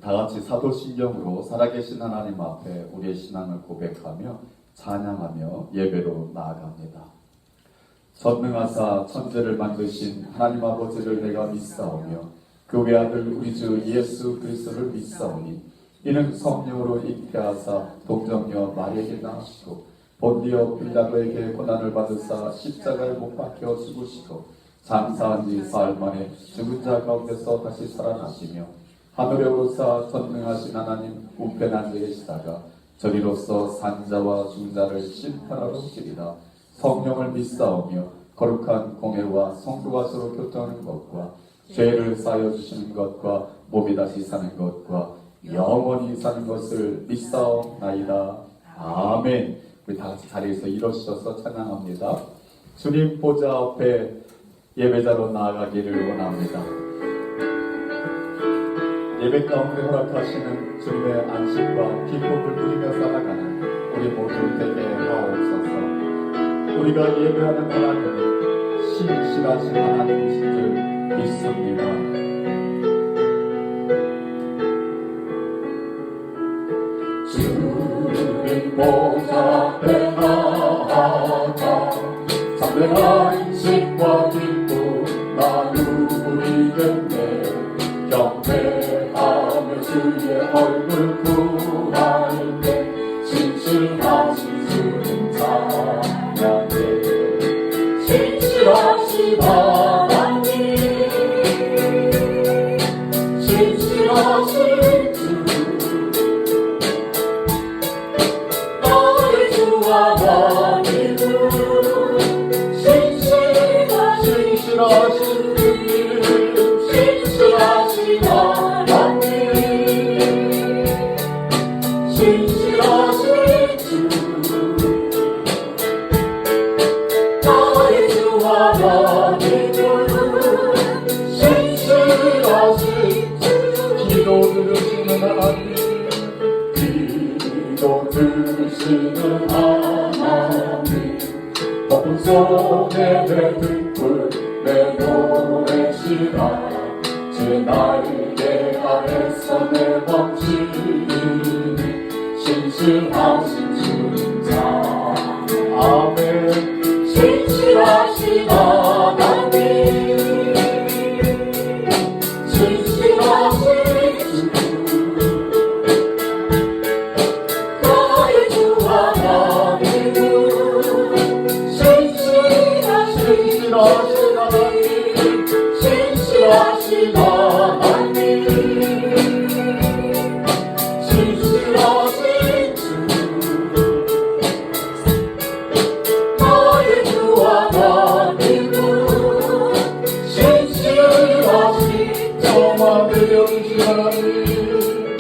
다 같이 사도신경으로 살아계신 하나님 앞에 우리의 신앙을 고백하며 찬양하며 예배로 나아갑니다. 전능하사 천지를 만드신 하나님 아버지를 내가 믿사오며 그 외아들 우리 주 예수 그리스도를 믿사오니 이는 성령으로 잉태하사 동정녀 마리아에게 낳으시고 본디오 빌라도에게 고난을 받으사 십자가에 못 박혀 죽으시고 장사한 지 사흘 만에 죽은 자 가운데서 다시 살아나시며 하늘에 오르사 전능하신 하나님 우편에 앉아 계시다가 저리로서 산자와 죽은 자를 심판하러 오시리라. 성령을 믿사오며 거룩한 공회와 성도가 서로 교통하는 것과 죄를 사하여 주시는 것과 몸이 다시 사는 것과 영원히 사는 것을 믿사옵나이다. 아멘. 우리 다 같이 자리에서 일어서셔서 찬양합니다. 주님 보좌 앞에 예배자로 나아가기를 원합니다. 예배 가운데 허락하시는 주님의 안식과 기쁨을 누리며 살아가는 우리 모두 되게 하옵소서. 우리가 예배하는 하나님은 신실하신 하나님이신 줄 믿습니다. 주님 보좌 앞에 나아가 참된 안식과 기쁨 나누리겠네. 경배하며 주의 얼굴 구할 때 신실하신 주님 찬양해. 신실하신 하나님 신실하신 주 나의 주와 하나님은 신실하신 주님 신실하신 하나님 신실하신 주 나의 주와 하나님은 신실하신 주 기도 들으시는 하나님 기도 들으시는 하나님 폭풍 속에 내 등불 내 노래시라 주의 날개 아래서 내 멈추니 신실하신 주님 자 아멘. 신실하신 하나님 신실하신 주 나의 주 하나님은 신실하신 하나님 신실하신 하나님 신실하신 주 나의 주 하나님은 신실하신 평화 내려주신 하나님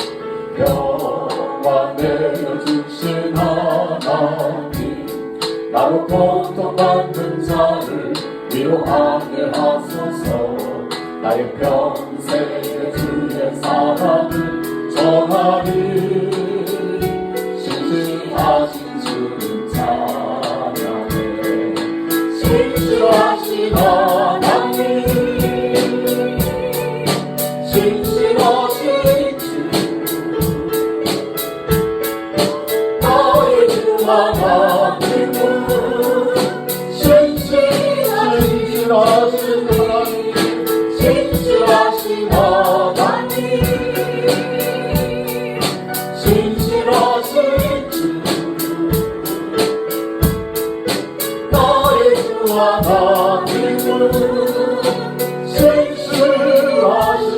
평화 내려주신 하나님 나로 고통받는 자를 위로하게 하소서. 나의 평생의 주의 사랑을 전하리 신실하신 주님 찬양해. 신실하신 하나님 신실하신 주 나의 주 하나님은 신실하신 하나님 신실하신 하나님 신실하신 주 나의 주 하나님은 신실하신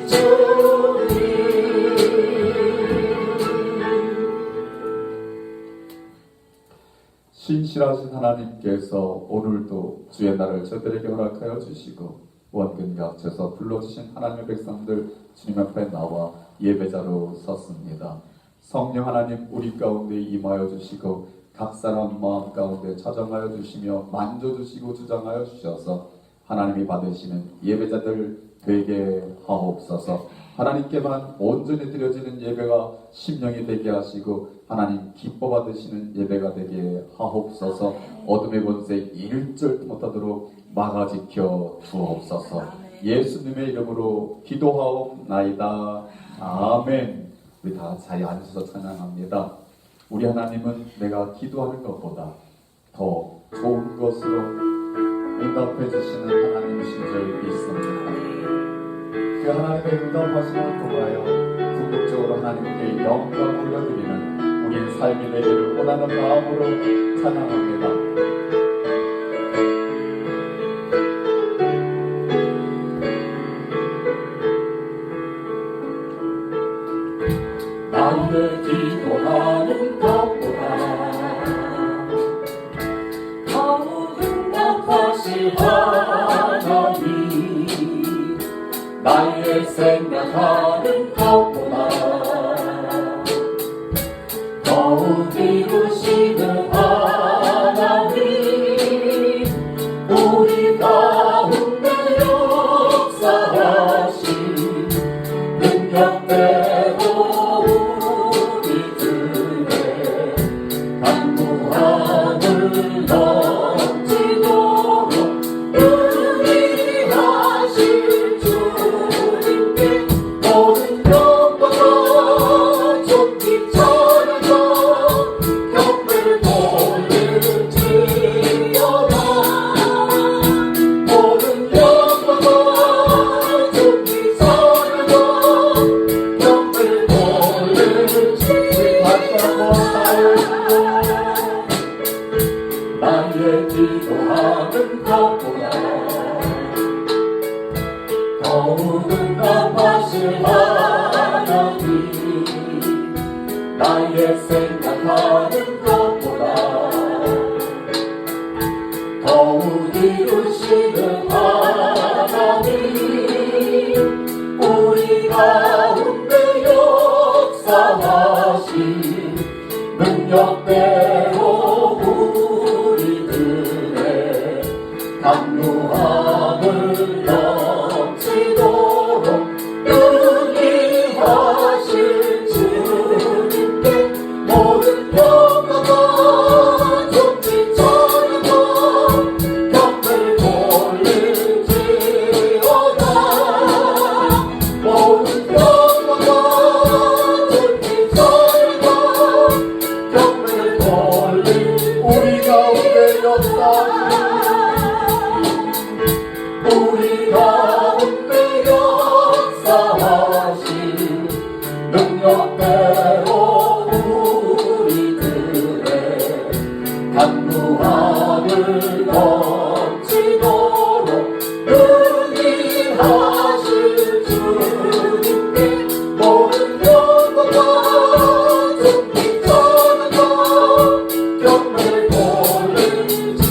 주님. 신실하신 하나님께서 오늘도 주의 날을 저들에게 허락하여 주시고 원근 gat에서 불러주신 하나님의 백성들 주님 앞에 나와 예배자로 섰습니다. 성령 하나님 우리 가운데 임하여 주시고 각 사람 마음 가운데 자정하여 주시며 만져주시고 주장하여 주셔서 하나님이 받으시는 예배자들 되게 하옵소서. 하나님께만 온전히 드려지는 예배가 심령이 되게 하시고 하나님 기뻐 받으시는 예배가 되게 하옵소서. 어둠의 권세 일절 못하도록 막아지켜 주옵소서. 예수님의 이름으로 기도하옵나이다. 아멘. 우리 다 자리에 앉아서 찬양합니다. 우리 하나님은 내가 기도하는 것보다 더 좋은 것으로 응답해 주시는 하나님이신 줄 믿습니다. 그 하나님의 응답하심을 통하여 궁극적으로 하나님께 영광 올려드리는 우리의 삶이 되기를 원하는 마음으로 찬양합니다. 나의 기도하는 것보다 더 응답하실 하나님, 나의 생각하는 것보다 더욱 이루시는 하나님, 우리 가운데 역사하신 능력대로 넘치도록 은혜하실 주님께 모든 영광과 존귀 찬양과 경배를 돌릴지어다. 모든 영광과 존귀 찬양과 경배를 돌릴지어다. 나의 기도하는 것보다 더욱 응답하실 하나님, 나의 생각하는 것보다 더욱 이루시는 하나님, 우리 가운데 역사하신 능력대로 우리들의 강요함을 넘치도록 은혜하실 주님께 모든 영광과 존귀 찬양과 경배를 돌릴지어다. 모든 영광과 존귀 찬양과 경배를 돌릴 우리 가운데 역사하신 우리 가운데 역사하신 능력대로 우리들의 강구함을 넘치도록 은혜하실 주님께 모든 영광과 존귀 찬양과 경배를 돌릴지.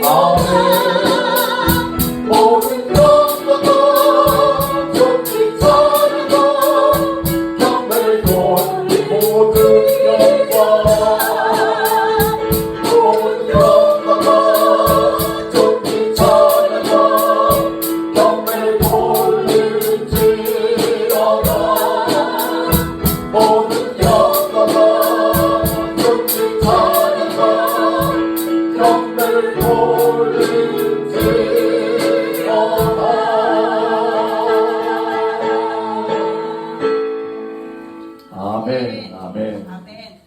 아멘. 모든 영광과 존귀 찬양과 경배를 돌리 모든 영광과 존귀 찬양과 경배를 돌릴지어다. 모든 영광과 존귀 찬양과 경배를 돌릴지어다. 아멘. 아멘. 아멘.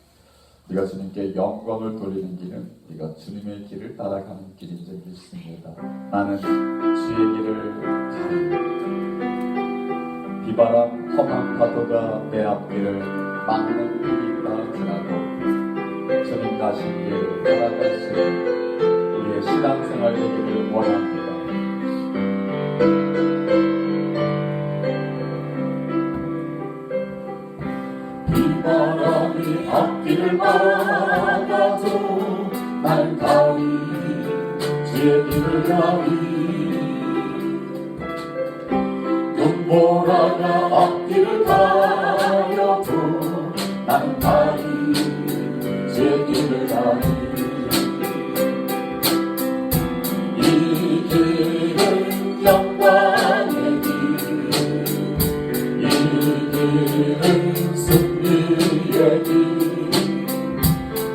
우리가 주님께 영광을 돌리는 길은 우리가 주님의 길을 따라가는 길인 줄 믿습니다. 나는 주의 길을 가리. 비바람 험한 파도가 내 앞길을 막는 일이 있다 할지라도 주님 가신 길을 따라갈 수 있는 우리의 신앙생활 되기를 원합니다. 비바람이 앞길을 막아도 난 가리, 주의 길을 가리. 눈보라가 앞길을 가려도 난 가리, 주의 길을 가리. 이 길은 영광의 길, 이 길은 승리의 길,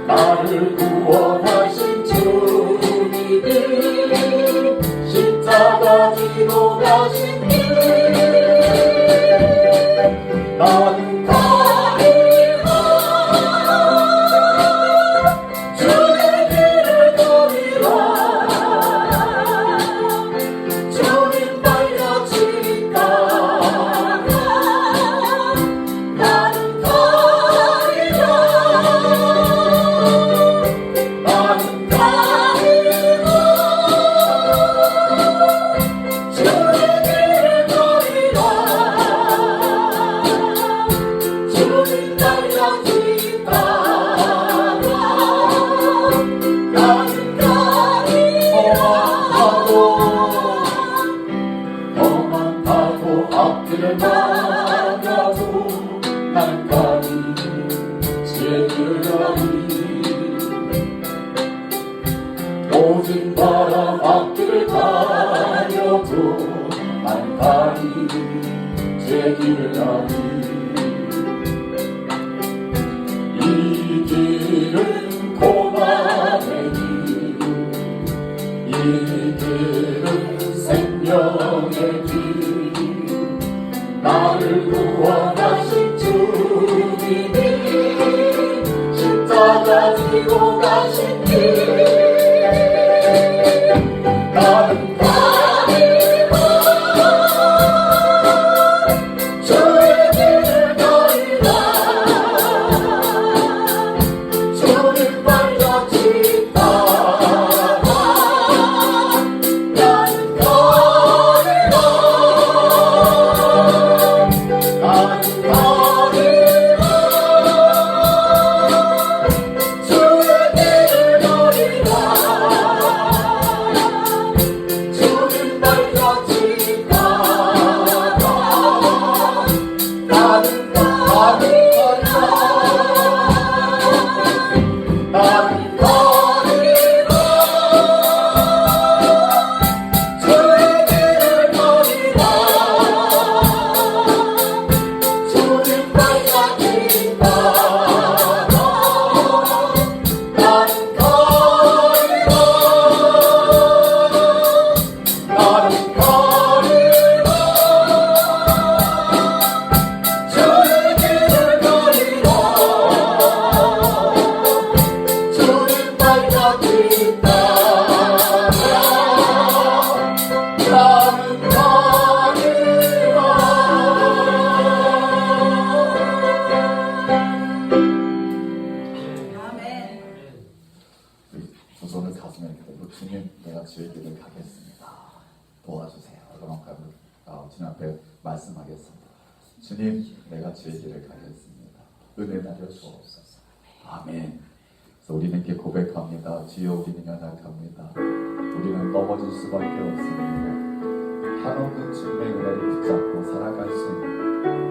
나를 구원하신 주님이 십자가 지고 가신 길, 가도 나는 가리 주의 길을 가리 모든 바람 앞길을 가려도 나는 가리 주의 길을 가리 이 길은 고난의 길 이 길은 생명의 길 나를 구원하신 주님이 십자가 지고 가신 길 나는 가리라 주의 길을 가리라 주님 발같이 따라 나는 가리라 나는 가리라 주의 길을 가리라 주님 발같이 따라 나는 가리라 나는 가리라 주의 길을 가리라 주님 발같이 따라 나는 가리라 나는 가리라 주의 길을 가리라 주님 발같이 따라 나는 아멘. 두 손을 가슴에 대고 주님 내가 주의 길을 가겠습니다. 도와주세요. 그만큼 주님 앞에 말씀하겠습니다. 주님 내가 주의 길을 가겠습니다. 은혜 내려 주옵소서. 아멘. 그래서 우리는 이렇게 고백합니다. 주여 우리는 연약합니다. 우리는 넘어질 수밖에 없습니다. 한없는 주님의 은혜를 붙잡고 살아갈 수 있는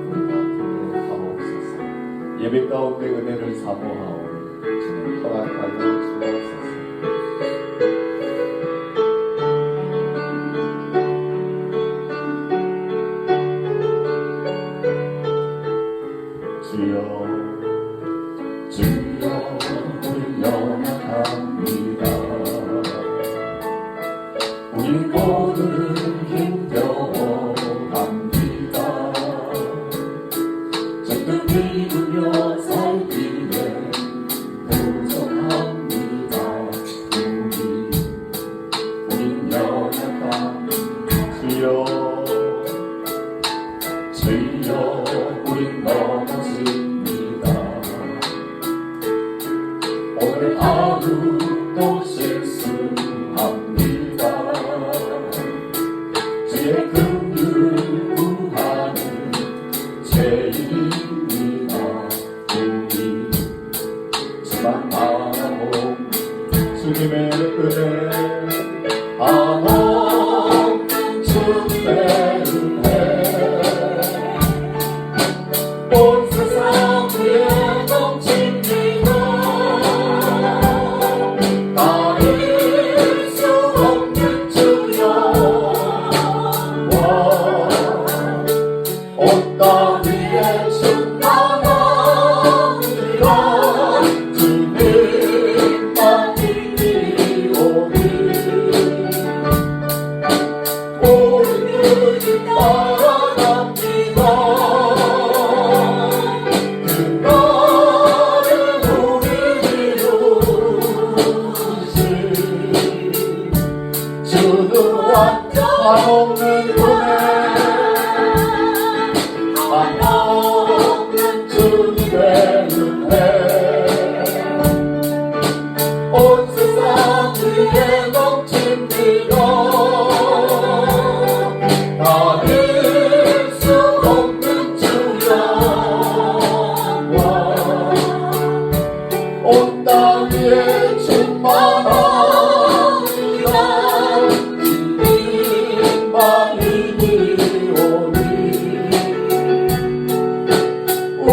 우리가 되게 하옵소서. 예배 가운데 은혜를 사모하오니 주님 허락하여 주옵소서. 주여 주여 우리 연약합니다. 우리 모두는 힘겨워합니다. 전등 비우며 살기에 부족합니다. 우린 연약합니다. 주여 주여 우린 넘어집니다. 오늘 하루도 실수합니다. 주의 긍휼을 구하는 죄인입니다. 우리 주만 바라보 주님의 은혜 한없는 주님의 은혜 온 세상 위에 넘칩니다. 가릴 수 없는 주여 온 땅 위에 충만합니다. 주님만 믿으오니 우리 주님 따라갑니다. 주는 완전 없는 은혜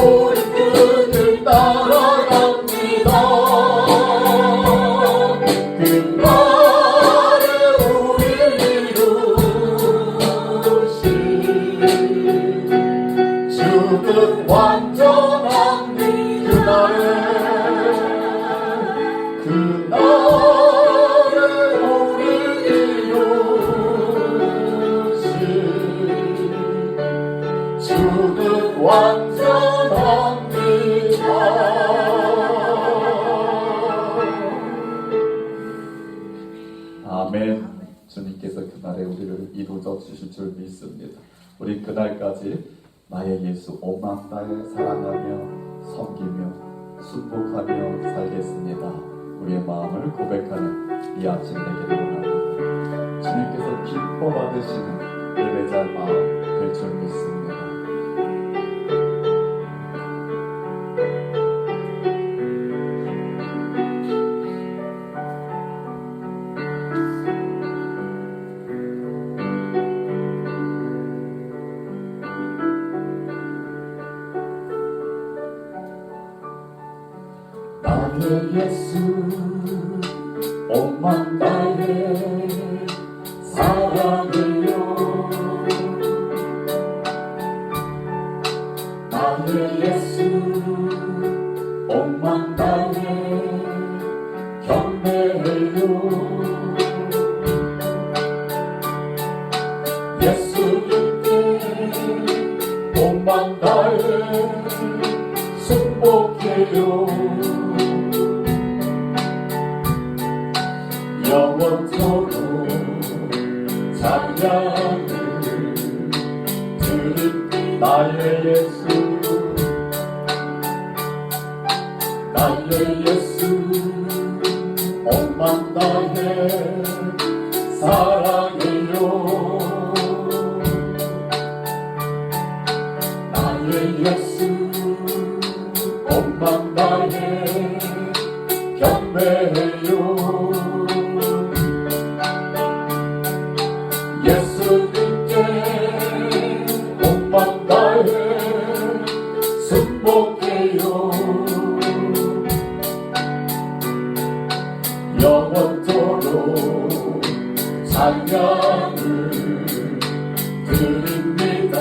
우리 그를 따라갑니다. 그날에 우리를 이루신 주는 완전한 그날에 우리를 이루신 주는 완전합니다. 아멘. 주님께서 그날에 우리를 이루어 주실 줄 믿습니다. 우리 그날까지 나의 예수 오만나에 사랑하며 섬기며 순복하며 살겠습니다. 우리의 마음을 고백하는 이 아침 되기를 원합니다. 주님께서 기뻐 받으시는 예배자의 마음 될 줄 믿습니다. 나의 예수 오만 나의 사랑이요 나의 예수 오만 나의 경배요 예수님께 오만 나의 순복해요 영원토록 찬양을 드립니다. 나의 예수 오만 나의 사랑이요 나의 예수 오만 나의 경배요 예수님께 오만 나의 순복해요 영원토록 찬양을 드립니다.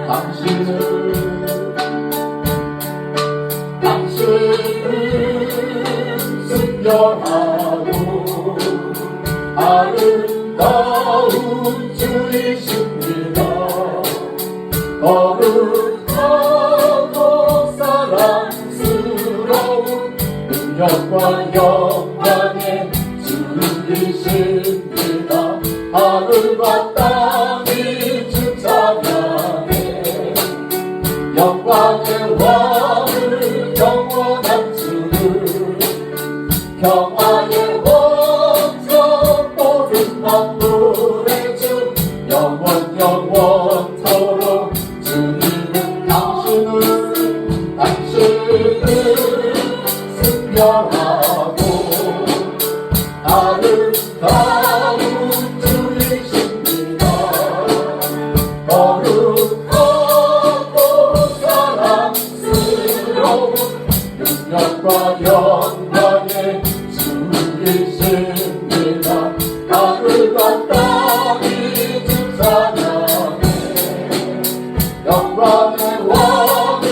당신은 순결하고 아름다운 주이십니다. 거룩하고 사랑스러운 능력과 영광의 주이십니다. 하늘과 땅이 주 찬양해 영광의 왕을 영원한 주를 평화의 원천 모든 만물의 주 영원토록 주님은 당신은 순결하고 아름다운 주이십니다. 거룩하고 사랑스러운 능력과 영광의 주이십니다. 하늘과 땅이 주 찬양해 영광의 왕을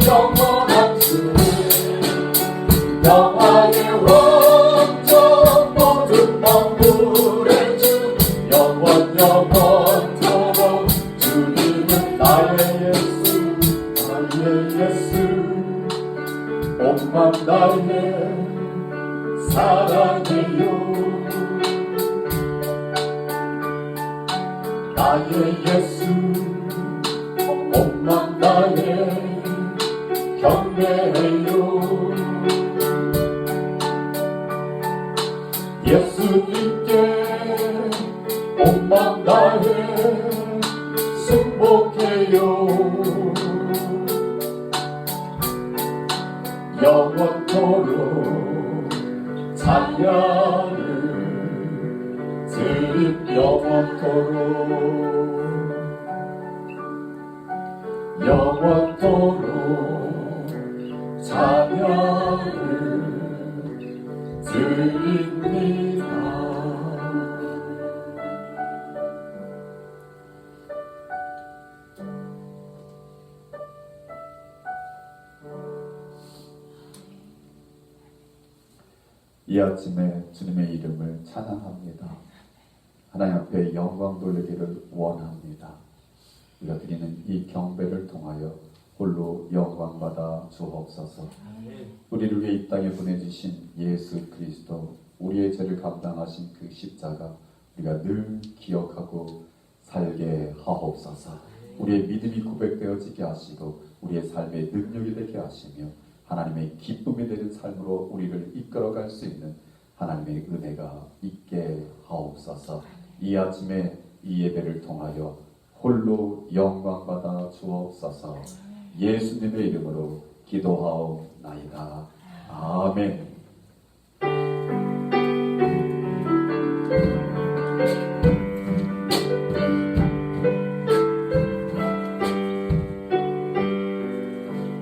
영원한 주 영화의 원천 모든 만물의 주 영원토록 주님은 나의 예수 오만 나의 사랑이요 나의 예수 오만 나의 경배요 예수님께 오만 나의 순복해요 영원토록 찬양을 영원토록 찬양을 드립니다. 이 아침에 주님의 이름을 찬양합니다. 하나님 앞에 영광 돌리기를 원합니다. 우리가 드리는 이 경배를 통하여 홀로 영광 받아 주옵소서. 우리를 위해 이 땅에 보내주신 예수 그리스도, 우리의 죄를 감당하신 그 십자가 우리가 늘 기억하고 살게 하옵소서. 우리의 믿음이 고백되어지게 하시고 우리의 삶의 능력이 되게 하시며 하나님의 기쁨이 되는 삶으로 우리를 이끌어갈 수 있는 하나님의 은혜가 있게 하옵소서. 이 아침에 이 예배를 통하여 홀로 영광 받아 주옵소서. 예수님의 이름으로 기도하옵나이다. 아멘.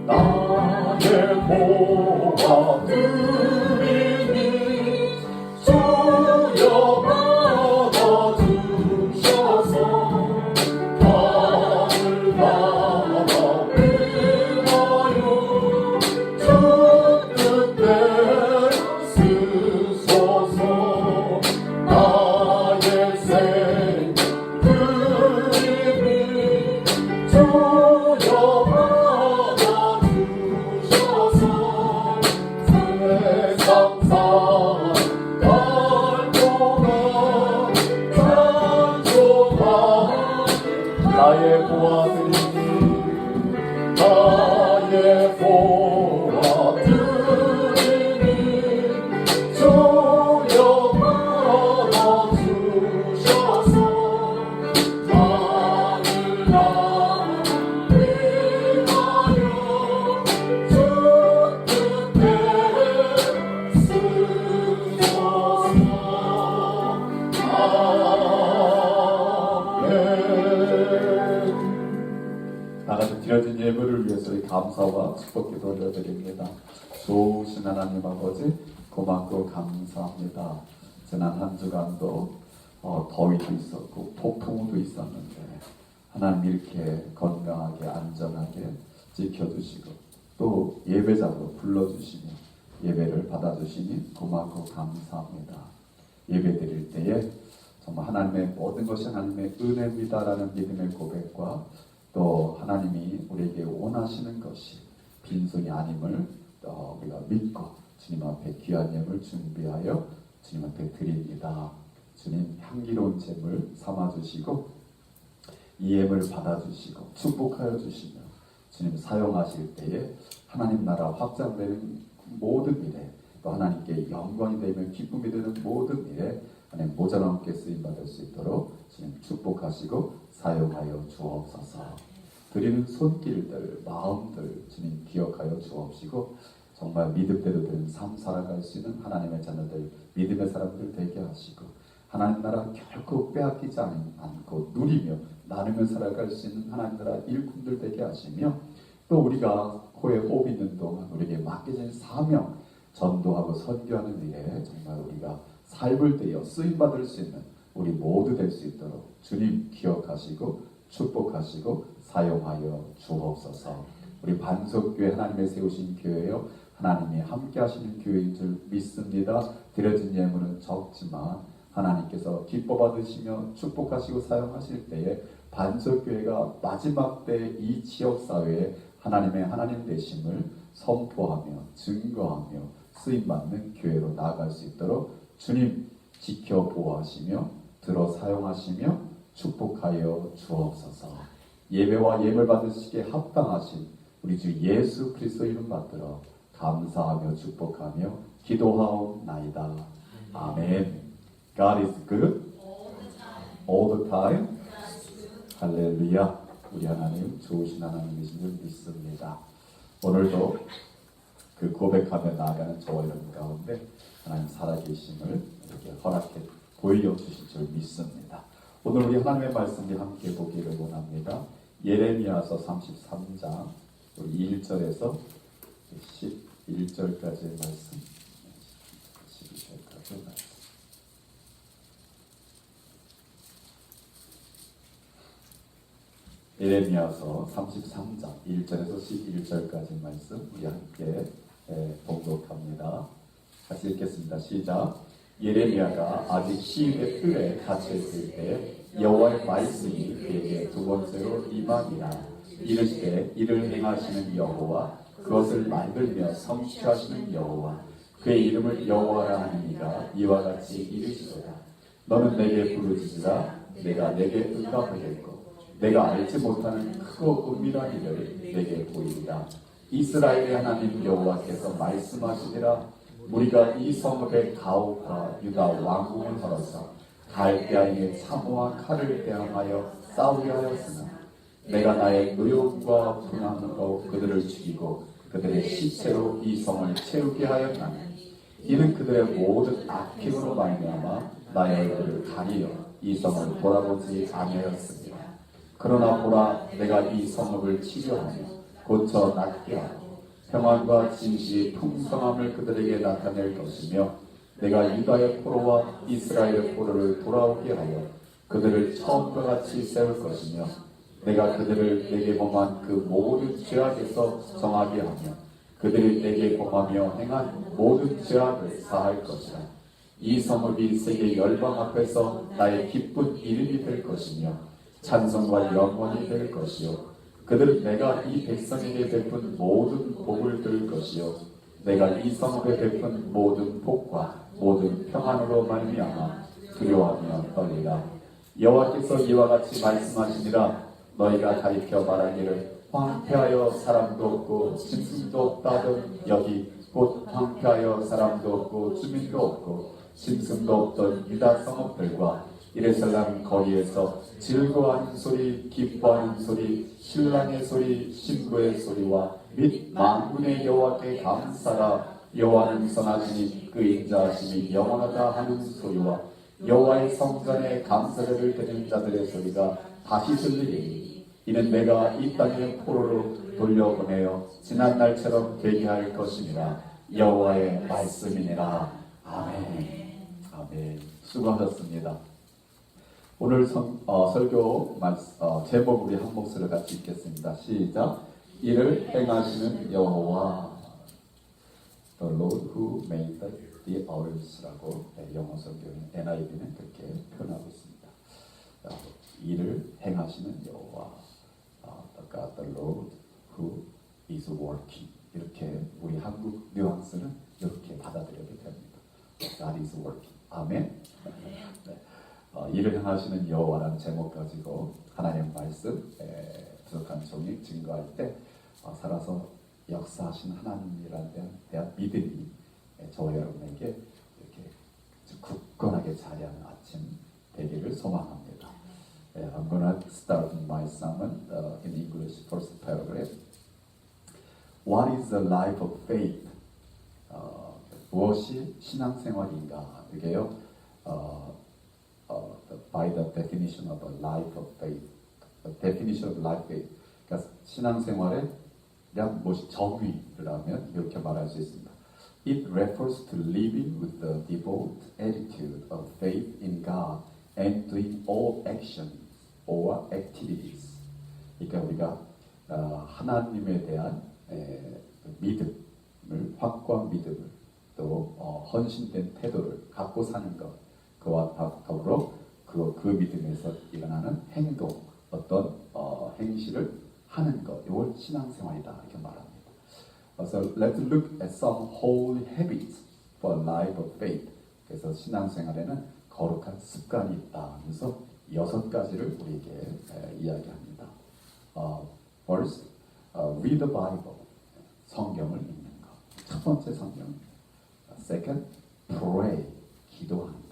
나의 보아 드리니 주여 받아주셔서 하늘 나라 위하여 주 뜻대로 쓰소서. 나의 생 드리니 주여 받아주셔서 세상 살아갈 동안 찬송하리. 나의 보아드리니 나의 보아드리니 주여 받아주셔서 하늘 나라 위하여 주 뜻대로 쓰소서. 아멘. 나가서 드려진 예물을 위해서 감사와 축복기도 올려드립니다. 좋으신 하나님 아버지 고맙고 감사합니다. 지난 한 주간도 더위도 있었고 폭풍우도 있었는데 하나님 이렇게 건강하게 안전하게 지켜주시고 또 예배자로 불러주시며 예배를 받아주시니 고맙고 감사합니다. 예배 드릴 때에 정말 하나님의 모든 것이 하나님의 은혜입니다라는 믿음의 고백과 또 하나님이 우리에게 원하시는 것이 빈손이 아님을 우리가 믿고 주님 앞에 귀한 예물 준비하여 주님 앞에 드립니다. 주님 향기로운 제물 삼아주시고 이 예물을 받아주시고 축복하여 주시며 주님 사용하실 때에 하나님 나라 확장되는 모든 미래 또 하나님께 영광이 되며 기쁨이 되는 모든 미래 하나님 모자람게 쓰임받을 수 있도록 주님 축복하시고 사용하여 주옵소서. 드리는 손길들 마음들 주님 기억하여 주옵시고 정말 믿음대로 되는 삶 살아갈 수 있는 하나님의 자녀들 믿음의 사람들 되게 하시고 하나님 나라 결코 빼앗기지 않고 누리며 나누며 살아갈 수 있는 하나님 나라 일꾼들 되게 하시며 또 우리가 코에 호흡 있는 동안 우리에게 맡겨진 사명 전도하고 선교하는 일에 정말 우리가 삶을 되어 쓰임받을 수 있는 우리 모두 될 수 있도록 주님 기억하시고 축복하시고 사용하여 주옵소서. 우리 반석교회 하나님의 세우신 교회요 하나님이 함께 하시는 교회인 줄 믿습니다. 드려진 예물은 적지만 하나님께서 기뻐 받으시며 축복하시고 사용하실 때에 반석교회가 마지막 때 이 지역사회에 하나님의 하나님 되심을 선포하며 증거하며 쓰임받는 교회로 나아갈 수 있도록 주님 지켜 보호하시며 들어 사용하시며 축복하여 주옵소서. 예배와 예물 받으시기에 합당하신 우리 주 예수 그리스도 이름 받들어 감사하며 축복하며 기도하옵나이다. 아멘. God is good all the time. 할렐루야. 우리 하나님 좋으신 하나님이신 줄 믿습니다. 오늘도 그 고백하며 나아가는 저와 여러분 가운데 하나님 살아계심을 이렇게 허락해 보여주실 줄 믿습니다. 오늘 우리 하나님의 말씀을 함께 보기를 원합니다. 예레미야서 33장 우리 1절에서 1절까지의 말씀, 12절까지의 말씀. 예레미야서 33장 1절에서 11절까지 말씀 우리 함께 봉독합니다. 같이 읽겠습니다. 시작. 예레미야가 아직 시인의 뜰에 갇혀있을 때 여호와의 말씀이 그에게 두 번째로 임하니라. 이르시되 이를 행하시는 여호와 그것을 만들며 성취하시는 여호와 그의 이름을 여호와라 하는 이가 이와 같이 이르시도다. 너는 내게 부르짖으라. 내가 내게 응답하겠고 내가 알지 못하는 크고 은밀한 일을 내게 보이리라. 이스라엘의 하나님 여호와께서 말씀하시니라. 우리가 이 성읍의 가옥과 유다 왕궁을 걸어서 갈대아인의 참호와 칼을 대항하여 싸우려 하였으나 내가 나의 의욕과 분함으로 그들을 죽이고 그들의 시체로 이 성을 채우게 하였나니 이는 그들의 모든 악행으로 말미암아 나의 얼굴을 가리려 이 성을 돌아보지 아니하였습니다. 그러나 보라, 내가 이 성읍을 치료하며 고쳐 낫게 하고 평안과 진실이 풍성함을 그들에게 나타낼 것이며 내가 유다의 포로와 이스라엘의 포로를 돌아오게 하여 그들을 처음과 같이 세울 것이며 내가 그들을 내게 범한 그 모든 죄악에서 정하게 하며 그들이 내게 범하며 행한 모든 죄악을 사할 것이라. 이 성읍이 세계 열방 앞에서 나의 기쁜 이름이 될 것이며 찬송과 영원이 될 것이요 그들은 내가 이 백성에게 베푼 모든 복을 들을 것이요 내가 이 성읍에 베푼 모든 복과 모든 평안으로 말미암아 두려워하며 떨리라. 여호와께서 이와 같이 말씀하시니라. 너희가 가리켜 말하기를 황폐하여 사람도 없고 짐승도 없다던 여기 곧 황폐하여 사람도 없고 주민도 없고 짐승도 없던 유다 성읍들과 예루살렘 거리에서 즐거워하는 소리, 기뻐하는 소리, 신랑의 소리, 신부의 소리와 및 만군의 여호와께 감사라. 여호와는 선하시니 그 인자하심이 영원하다 하는 소리와 여호와의 성전에 감사를 드리는 자들의 소리가 다시 들리리니 이는 내가 이 땅에 포로로 돌려보내어 지난 날처럼 되게 할 것이니라. 여호와의 말씀이니라. 아멘. 아멘. 수고하셨습니다. 오늘 설교 제목 우리 한 목소리를 같이 읽겠습니다. 시작. 이를 행하시는 여호와 The Lord who made the earth라고 영어 성경의 NIV는 그렇게 표현하고 있습니다. 이를 행하시는 여호와 The God, the Lord who is working 이렇게 우리 한국 뉘앙스는 이렇게 받아들여도 됩니다. God is working. 아멘. 네. 이를 행하시는 여호와라는 제목 가지고 하나님 말씀 부족한 종이 증거할 때 살아서 역사하신 하나님이라는 데 대한 믿음이 저와 여러분에게 이렇게 굳건하게 자리하는 아침 되기를 소망합니다. I'm gonna start my sermon in English first paragraph. What is the life of faith? 무엇이 신앙생활인가? 이게요. By the definition of a life of faith, the definition of life faith. 그러니까 신앙생활에 대한 무엇이 정의를 하면 이렇게 말할 수 있습니다. It refers to living with the devout attitude of faith in God and doing all actions or activities. 그러니까 우리가 하나님에 대한 믿음을, 확고한 믿음을 또 헌신된 태도를 갖고 사는 것, 그와 더불어 그 믿음에서 일어나는 행동, 어떤 행실을 하는 것, 이걸 신앙생활이다 이렇게 말합니다. So let's look at some holy habits for a life of faith. 그래서 신앙생활에는 거룩한 습관이 있다 하면서 6가지를 우리에게 이야기합니다. First, read the Bible. 성경을 읽는 것. 첫 번째 성경. Second, pray. 기도하는 것.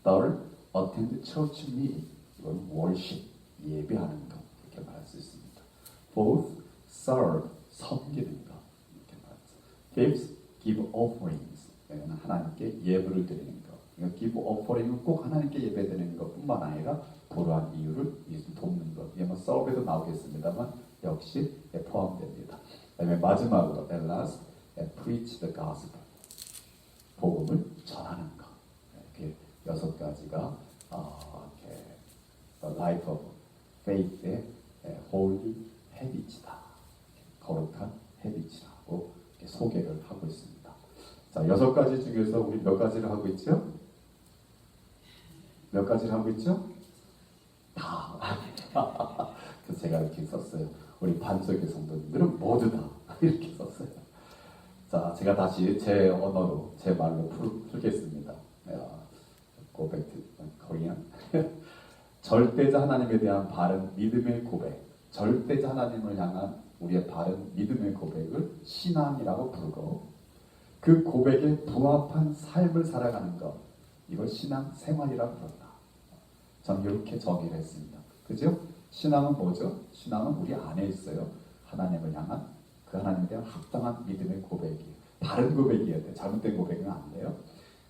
Third, attend church meeting. 이건 worship. 예배하는 것. 이렇게 말할 수 있습니다. Fourth, serve. 섬기는 것. 이렇게 말합니다. Fifth, give offerings. 이건 하나님께 예물을 드리는 것. 그러니까 give offering은 꼭 하나님께 예배드리는 것뿐만 아니라 불우한 이유를 돕는 것. 이게 뭐 serve에도 나오겠습니다만 역시 포함됩니다. 그다음에 마지막으로 at last, preach the gospel. 복음을 전하는 것. 이렇게 6가지가 이렇게 the life of faith의 holy habits다. 거룩한 habits라고 소개를 하고 있습니다. 자, 6가지 중에서 우리 몇 가지를 하고 있죠? 몇 가지를 하고 있죠? 다. 그래서 제가 이렇게 썼어요. 우리 반석의 성도님들은 모두 다 이렇게 썼어요. 자, 제가 다시 제 언어로, 제 말로 풀겠습니다. Go back to Korean. 절대자 하나님에 대한 바른 믿음의 고백, 절대자 하나님을 향한 우리의 바른 믿음의 고백을 신앙이라고 부르고, 그 고백에 부합한 삶을 살아가는 것, 이걸 신앙 생활이라고 부른다. 저는 이렇게 정의를 했습니다. 그죠? 신앙은 뭐죠? 신앙은 우리 안에 있어요. 하나님을 향한, 그 하나님에 대한 합당한 믿음의 고백이에요. 바른 고백이어야 돼요. 잘못된 고백은 안 돼요.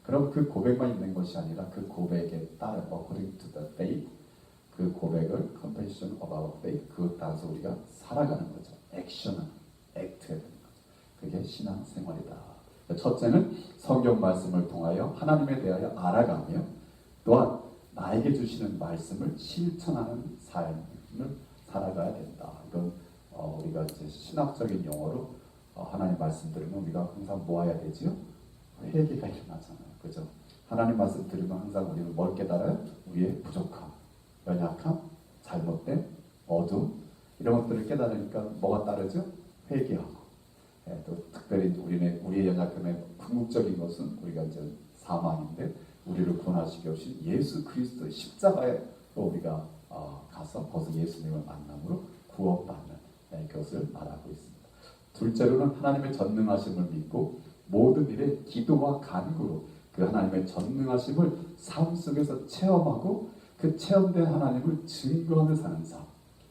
그럼 그 고백만 있는 것이 아니라 그 고백에 따른 according to the faith, 그 고백을 confession of our faith, 그것 따라서 우리가 살아가는 거죠. 액션은 액트해야 되는 거죠. 그게 신앙 생활이다. 첫째는 성경 말씀을 통하여 하나님에 대하여 알아가며, 또한 나에게 주시는 말씀을 실천하는 삶을 살아가야 된다. 이건 우리가 이제 신학적인 용어로 하나님 말씀 들으면 우리가 항상 뭐 해야 되지요? 회개가 일어나잖아요. 그죠? 하나님 말씀 들으면 항상 우리는 뭘 깨달아요? 우리의 부족함, 연약함, 잘못된 어둠, 이런 것들을 깨달으니까 뭐가 따르죠? 회개하고. 또 특별히 우리의 연약함의 궁극적인 것은 우리가 이제 사망인데, 우리를 구원하시기 위해 예수 그리스도의 십자가에 우리가 가서 거기서 예수님을 만남으로 구원받는 것을 말하고 있습니다. 둘째로는 하나님의 전능하심을 믿고 모든 일에 기도와 간구로 그 하나님의 전능하심을 삶 속에서 체험하고 그 체험된 하나님을 증거하며 사는 삶.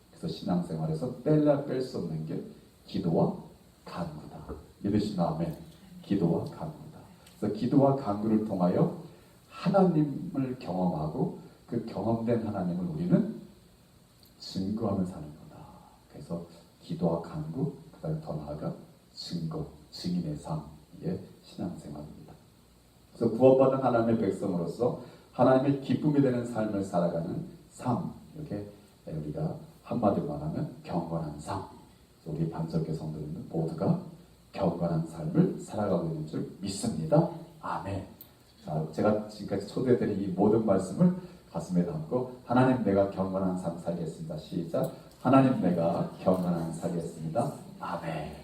그래서 신앙생활에서 뺄 수 없는 게 기도와 간구다. 믿으시면 아멘. 기도와 간구다. 그래서 기도와 간구를 통하여 하나님을 경험하고 그 경험된 하나님을 우리는 증거하며 사는 거다. 그래서 기도와 간구, 그 다음에 더 나아가 증거, 증인의 삶이 신앙생활입니다. 그래서 구원받은 하나님의 백성으로서 하나님의 기쁨이 되는 삶을 살아가는 삶, 이렇게 우리가 한마디로 말하면 경건한 삶. 우리 반석교 성도님은 모두가 경건한 삶을 살아가고 있는 줄 믿습니다. 아멘. 자, 제가 지금까지 초대드린 이 모든 말씀을 가슴에 담고 하나님 내가 경건한 삶 살겠습니다. 시작. 하나님 내가 경건한 삶 살겠습니다. 아멘.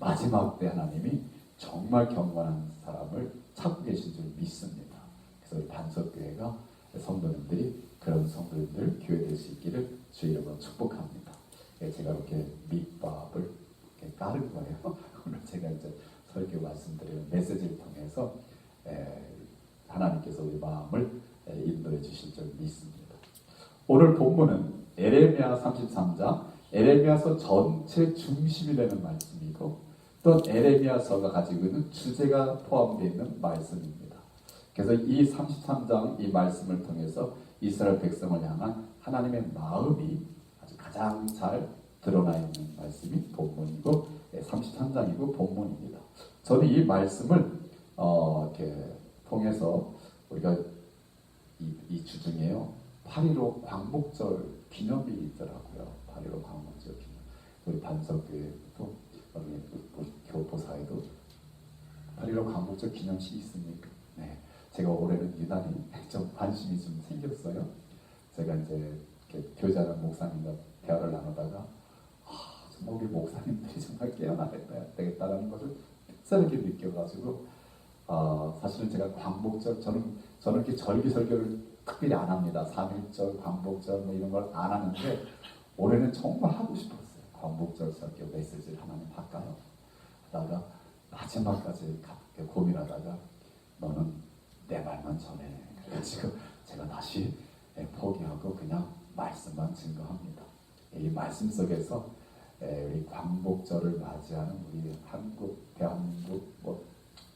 마지막 때 하나님이 정말 경건한 사람을 찾고 계신 줄 믿습니다. 그래서 우리 반석교회가 성도님들이 그런 성도님들 교회 될 수 있기를 주 이름으로 축복합니다. 제가 이렇게 밑밥을 이렇게 깔은 거예요. 오늘 제가 이제 설교 말씀드리는 메시지를 통해서 하나님께서 우리 마음을 인도해 주실 줄 믿습니다. 오늘 본문은 에레미야 33장, 에레미야서 전체 중심이 되는 말씀이고, 또 에레미야서가 가지고 있는 주제가 포함되어 있는 말씀입니다. 그래서 이 33장 이 말씀을 통해서 이스라엘 백성을 향한 하나님의 마음이 아주 가장 잘 드러나 있는 말씀이 본문이고 33장이고 본문입니다. 저는 이 말씀을 이렇게 통해서 우리가 이 주중에요 8.15 광복절 기념일이 있더라고요. 8.15 광복절 기념. 우리 반석교회도 우리 교포사에도 8.15 광복절 기념식이 있습니까? 네, 제가 올해는 유난히 좀 관심이 좀 생겼어요. 제가 이제 교회자랑 목사님과 대화를 나누다가 정말 우리 목사님들이 정말 깨어나야 되겠다라는 것을 특별하게 느껴가지고 사실은 제가 광복절 저는 이렇게 절기설교를 특별히 안 합니다. 3.1절, 광복절 뭐 이런 걸 안 하는데 올해는 정말 하고 싶었어요. 광복절 설교 메시지를 하나님 할까요? 하다가 마지막까지 고민하다가 너는 내 말만 전해. 그래가지고 제가 다시 포기하고 그냥 말씀만 증거합니다. 이 말씀 속에서 우리 광복절을 맞이하는 우리 한국, 대한민국 뭐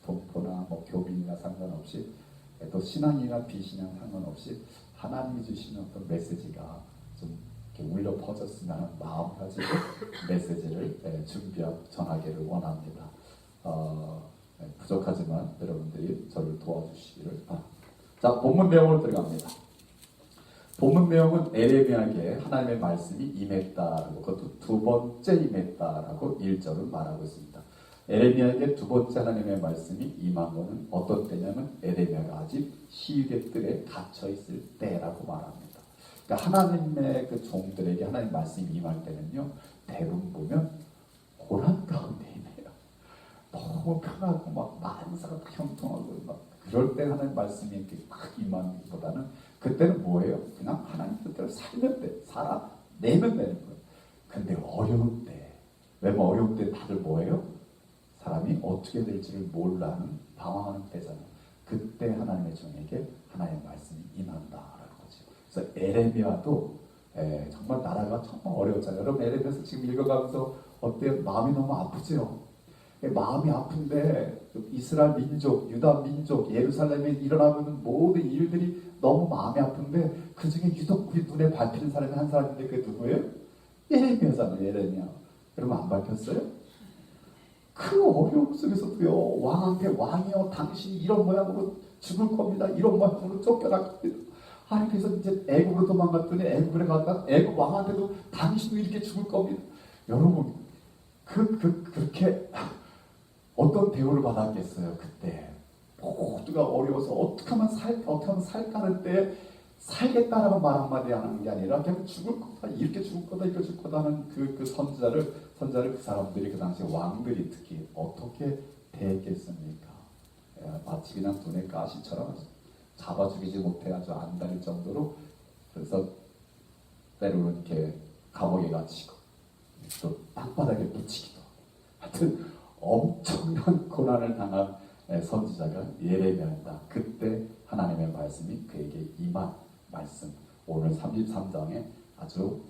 동포나 뭐 교민이나 상관없이 또 신앙이나 비신앙 상관없이 하나님이 주시는 어떤 메시지가 좀 이렇게 울려 퍼졌으면 하는 마음 가지고 메시지를 준비하고 전하기를 원합니다. 부족하지만 여러분들이 저를 도와주시기를 바랍니다. 자, 본문 내용으로 들어갑니다. 본문 내용은 에레미야에게 하나님의 말씀이 임했다라고, 그것도 두 번째 임했다라고 1절은 말하고 있습니다. 에레미야에게 두 번째 하나님의 말씀이 임한 것은 어떤 때냐면 에레미야가 아직 시위대 뜰에 갇혀 있을 때라고 말합니다. 그러니까 하나님의 그 종들에게 하나님 말씀이 임할 때는요, 대부분 보면 고난 가운데 임해요. 너무 편하고 막 만사가 형통하고 막 그럴 때 하나님 말씀이 이렇게 막 임하는 것보다는 그때는 뭐예요? 그냥 하나님 뜻대로 살면 돼. 살아내면 되는 거예요. 근데 어려울 때, 왜 어려울 때 다들 뭐예요? 사람이 어떻게 될지를 몰라는 방황하는 때잖아요. 그때 하나님의 종에게 하나님의 말씀이 임한다라는 거죠. 그래서 에레미야도 정말 나라가 정말 어려웠잖아요. 여러분 에레미야서 지금 읽어가면서 어때요? 마음이 너무 아프죠? 마음이 아픈데 이스라엘 민족, 유다 민족, 예루살렘에 일어나는 모든 일들이 너무 마음이 아픈데 그 중에 유독 우리 눈에 밟히는 사람이 한 사람인데 그게 누구예요? 예레미야잖아요. 예레미야. 여러분 안 밟혔어요? 그 어려움 속에서도요, 왕한테 왕이여 당신이 이런 모양으로 죽을 겁니다. 이런 모양으로 쫓겨날 겁니다. 아니 그래서 이제 애국으로 도망갔더니 애국에 갔다 애국 왕한테도 당신도 이렇게 죽을 겁니다. 여러분 그렇게 어떤 대우를 받았겠어요. 그때 모두가 어려워서 어떻게 하면 살까 하는 때에 살겠다라고 말 한마디 하는 게 아니라 그냥 죽을 거다, 이렇게 죽을 거다, 이렇게 죽을 거다 하는 그 선지자를 그 사람들이 그 당시 왕들이 특히 어떻게 대했겠습니까? 마치 그냥 눈에 가시처럼 잡아 죽이지 못해 아주 안달릴 정도로, 그래서 때로는 이렇게 감옥에 갇히고 또 땅바닥에 묻히기도, 하여튼 엄청난 고난을 당한 선지자가 예레미야입니다. 그때 하나님의 말씀이 그에게 임한 말씀, 오늘 33장에 아주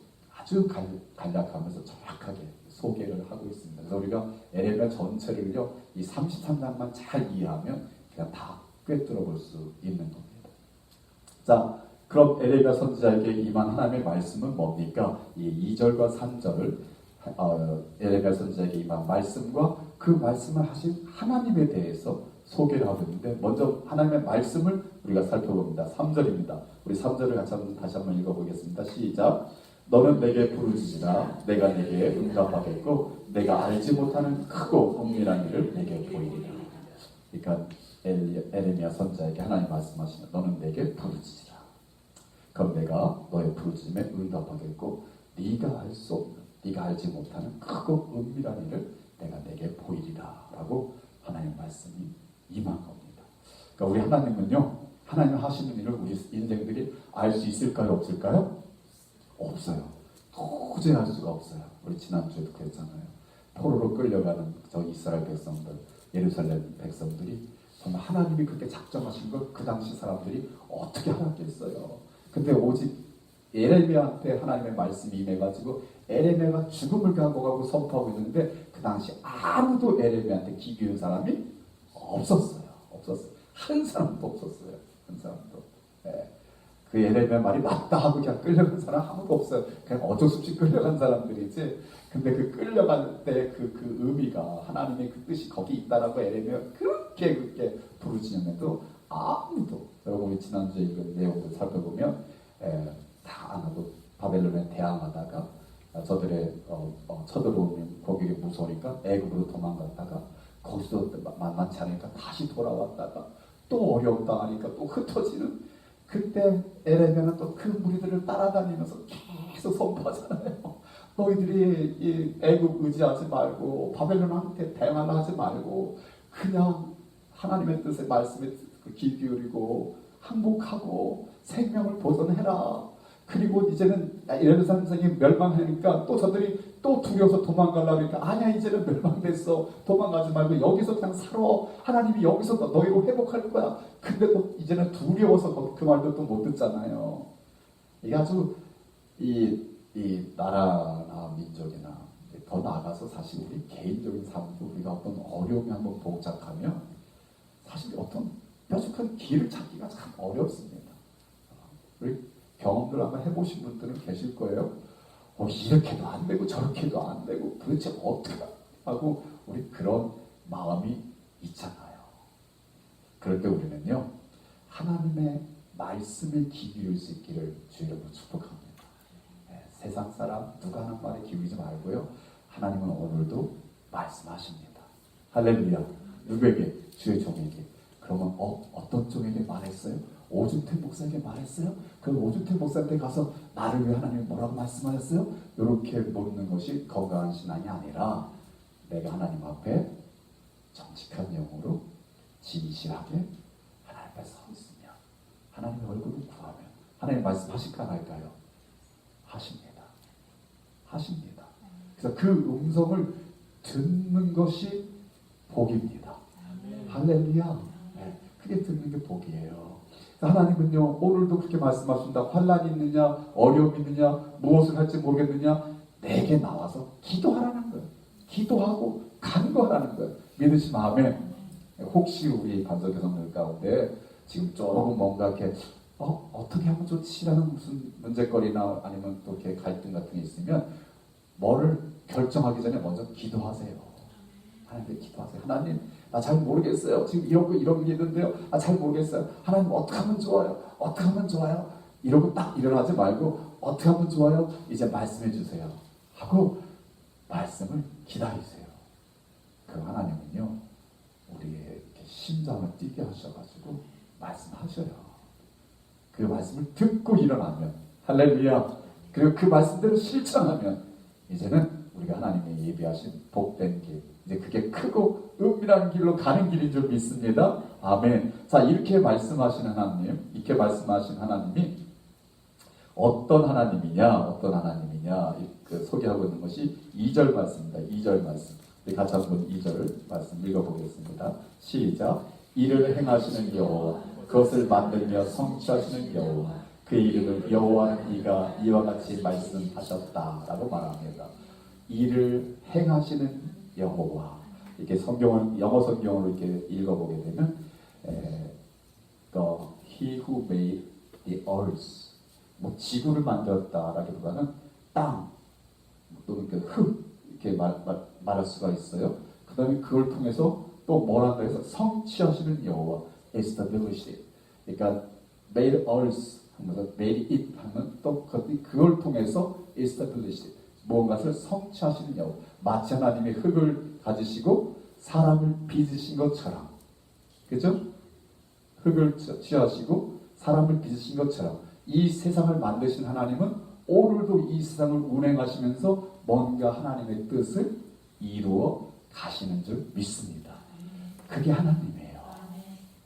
간략하면서 정확하게 소개를 하고 있습니다. 그래서 우리가 에레미야 전체를요, 이 33장만 잘 이해하면 그냥 다 꿰뚫어 볼 수 있는 겁니다. 자, 그럼 에레미야 선지자에게 임한 하나님의 말씀은 뭡니까? 이 2절과 3절을 에레미야 선지자에게 임한 말씀과 그 말씀을 하신 하나님에 대해서 소개를 하고 있는데, 먼저 하나님의 말씀을 우리가 살펴봅니다. 3절입니다. 우리 3절을 다시 한번 읽어보겠습니다. 시작. 너는 내게 부르짖으라. 내가 내게 응답하겠고 내가 알지 못하는 크고 은밀한 일을 내게 보이리라. 그러니까 에레미야 선지자에게 하나님 말씀하시는, 너는 내게 부르짖으라. 그럼 내가 너의 부르짖음에 응답하겠고 네가 알 수 없는, 네가 알지 못하는 크고 은밀한 일을 내가 내게 보이리라 라고 하나님 말씀이 임한 겁니다. 그러니까 우리 하나님은요, 하나님 하시는 일을 우리 인생들이 알 수 있을까요? 없을까요? 없어요. 도저히 알 수가 없어요. 우리 지난주에도 그랬잖아요. 포로로 끌려가는 저 이스라엘 백성들, 예루살렘 백성들이 정말 하나님이 그렇게 작정하신 걸 그 당시 사람들이 어떻게 알았겠어요. 근데 오직 에레미야한테 하나님의 말씀이 임해가지고 에레미야가 죽음을 각오하고 선포하고 있는데 그 당시 아무도 에레미야한테 귀 기울인 사람이 없었어요. 한 사람도 없었어요. 한 사람도. 그 에레미야 말이 맞다 하고 그냥 끌려간 사람 아무도 없어요. 그냥 어쩔 수 없이 끌려간 사람들이지. 근데 그 끌려갈 때 그 의미가, 하나님의 그 뜻이 거기 있다라고 에레미야 그렇게 부르짖음에도 아무도, 여러분 우리 지난주에 읽은 내용을 살펴보면 다 아마도 바벨론에 대항하다가 저들의 쳐들어오면 거기에 무서우니까 애굽으로 도망갔다가 거기서 만만치 않으니까 다시 돌아왔다가 또 어려움 당하니까 또 흩어지는, 그때 에레미야는 또 그 무리들을 따라다니면서 계속 선포하잖아요. 너희들이 이 애굽 의지하지 말고 바벨론한테 대항하려 하지 말고 그냥 하나님의 뜻의 말씀에 귀 기울이고 항복하고 생명을 보존해라. 그리고 이제는 예루살렘이 멸망하니까 또 저들이 또 두려워서 도망가려고 하니까 아니야, 이제는 멸망됐어, 도망가지 말고 여기서 그냥 살아, 하나님이 여기서 너희로 회복할 거야. 근데 또 이제는 두려워서 그 말도 또 못 듣잖아요. 이게 아주 이 나라나 민족이나 더 나아가서 사실 우리 개인적인 삶도 우리가 어떤 어려움이 한번 봉착하면 사실 어떤 뾰족한 길을 찾기가 참 어렵습니다. 우리 경험들 한번 해보신 분들은 계실 거예요. 이렇게도 안 되고 저렇게도 안 되고 도대체 어떻게 하고 우리 그런 마음이 있잖아요. 그럴 때 우리는요, 하나님의 말씀에 귀 기울일 수 있기를 주의 이름으로 축복합니다. 세상 사람 누가 하는 말에 기울이지 말고요, 하나님은 오늘도 말씀하십니다. 할렐루야. 누구에게? 주의 종에게. 그러면 어떤 종에게 말했어요? 오준태 목사에게 말했어요? 그 오준태 목사한테 가서 나를 위해 하나님이 뭐라고 말씀하셨어요? 이렇게 묻는 것이 건강한 신앙이 아니라, 내가 하나님 앞에 정직한 영으로 진실하게 하나님 앞에 서 있으면, 하나님의 얼굴을 구하면 하나님 말씀하실까 안 할까요? 하십니다. 하십니다. 그래서 그 음성을 듣는 것이 복입니다. 할렐루야. 네, 그게 듣는 게 복이에요. 하나님은요, 오늘도 그렇게 말씀하신다. 환난이 있느냐, 어려움이 있느냐, 무엇을 할지 모르겠느냐, 내게 나와서 기도하라는 거예요. 기도하고 간구하라는 거예요. 믿으시면 아멘. 혹시 우리 반석 여성들 가운데 지금 조금 뭔가 이렇게 어떻게 하면 좋지라는 무슨 문제거리나 아니면 또 이렇게 갈등 같은 게 있으면, 뭐를 결정하기 전에 먼저 기도하세요. 하나님께 기도하세요. 하나님, 나 잘 모르겠어요. 지금 이런 게 있는데요. 잘 모르겠어요. 하나님, 어떻게 하면 좋아요? 어떻게 하면 좋아요? 이러고 딱 일어나지 말고, 어떻게 하면 좋아요? 이제 말씀해 주세요. 하고 말씀을 기다리세요. 그 하나님은요, 우리의 심장을 뛰게 하셔가지고 말씀하셔요. 그 말씀을 듣고 일어나면, 할렐루야. 그리고 그 말씀대로 실천하면, 이제는 우리가 하나님의 예비하신 복된 길, 이제 그게 크고 은밀한 길로 가는 길인 줄 믿습니다. 아멘. 자, 이렇게 말씀하신 하나님, 이렇게 말씀하신 하나님이 어떤 하나님이냐, 그 소개하고 있는 것이 2절 말씀입니다. 2절 말씀. 우리 같이 한번 2절 말씀 읽어보겠습니다. 시작. 이를 행하시는 여호와, 그것을 만들며 성취하시는 여호와, 그의 이름을 여호와는 이가 이와 같이 말씀하셨다라고 말합니다. 이를 행하시는 여호와. 이렇게 성경을, 영어 성경으로 이렇게 읽어보게 되면, He who made the earth, 뭐 지구를 만들었다라기보다는 땅 또는 그 흙, 이렇게 말할 수가 있어요. 그 다음에 그걸 통해서 또 뭐라고 해서 성취하시는 여호와, established. 그러니까 made earth 하면서 made it 하면 또 그걸 통해서 established, 무언가를 성취하시는 여호와. 마치 하나님의 흙을 가지시고 사람을 빚으신 것처럼, 그죠? 흙을 취하시고 사람을 빚으신 것처럼 이 세상을 만드신 하나님은 오늘도 이 세상을 운행하시면서 뭔가 하나님의 뜻을 이루어 가시는 줄 믿습니다. 그게 하나님이에요.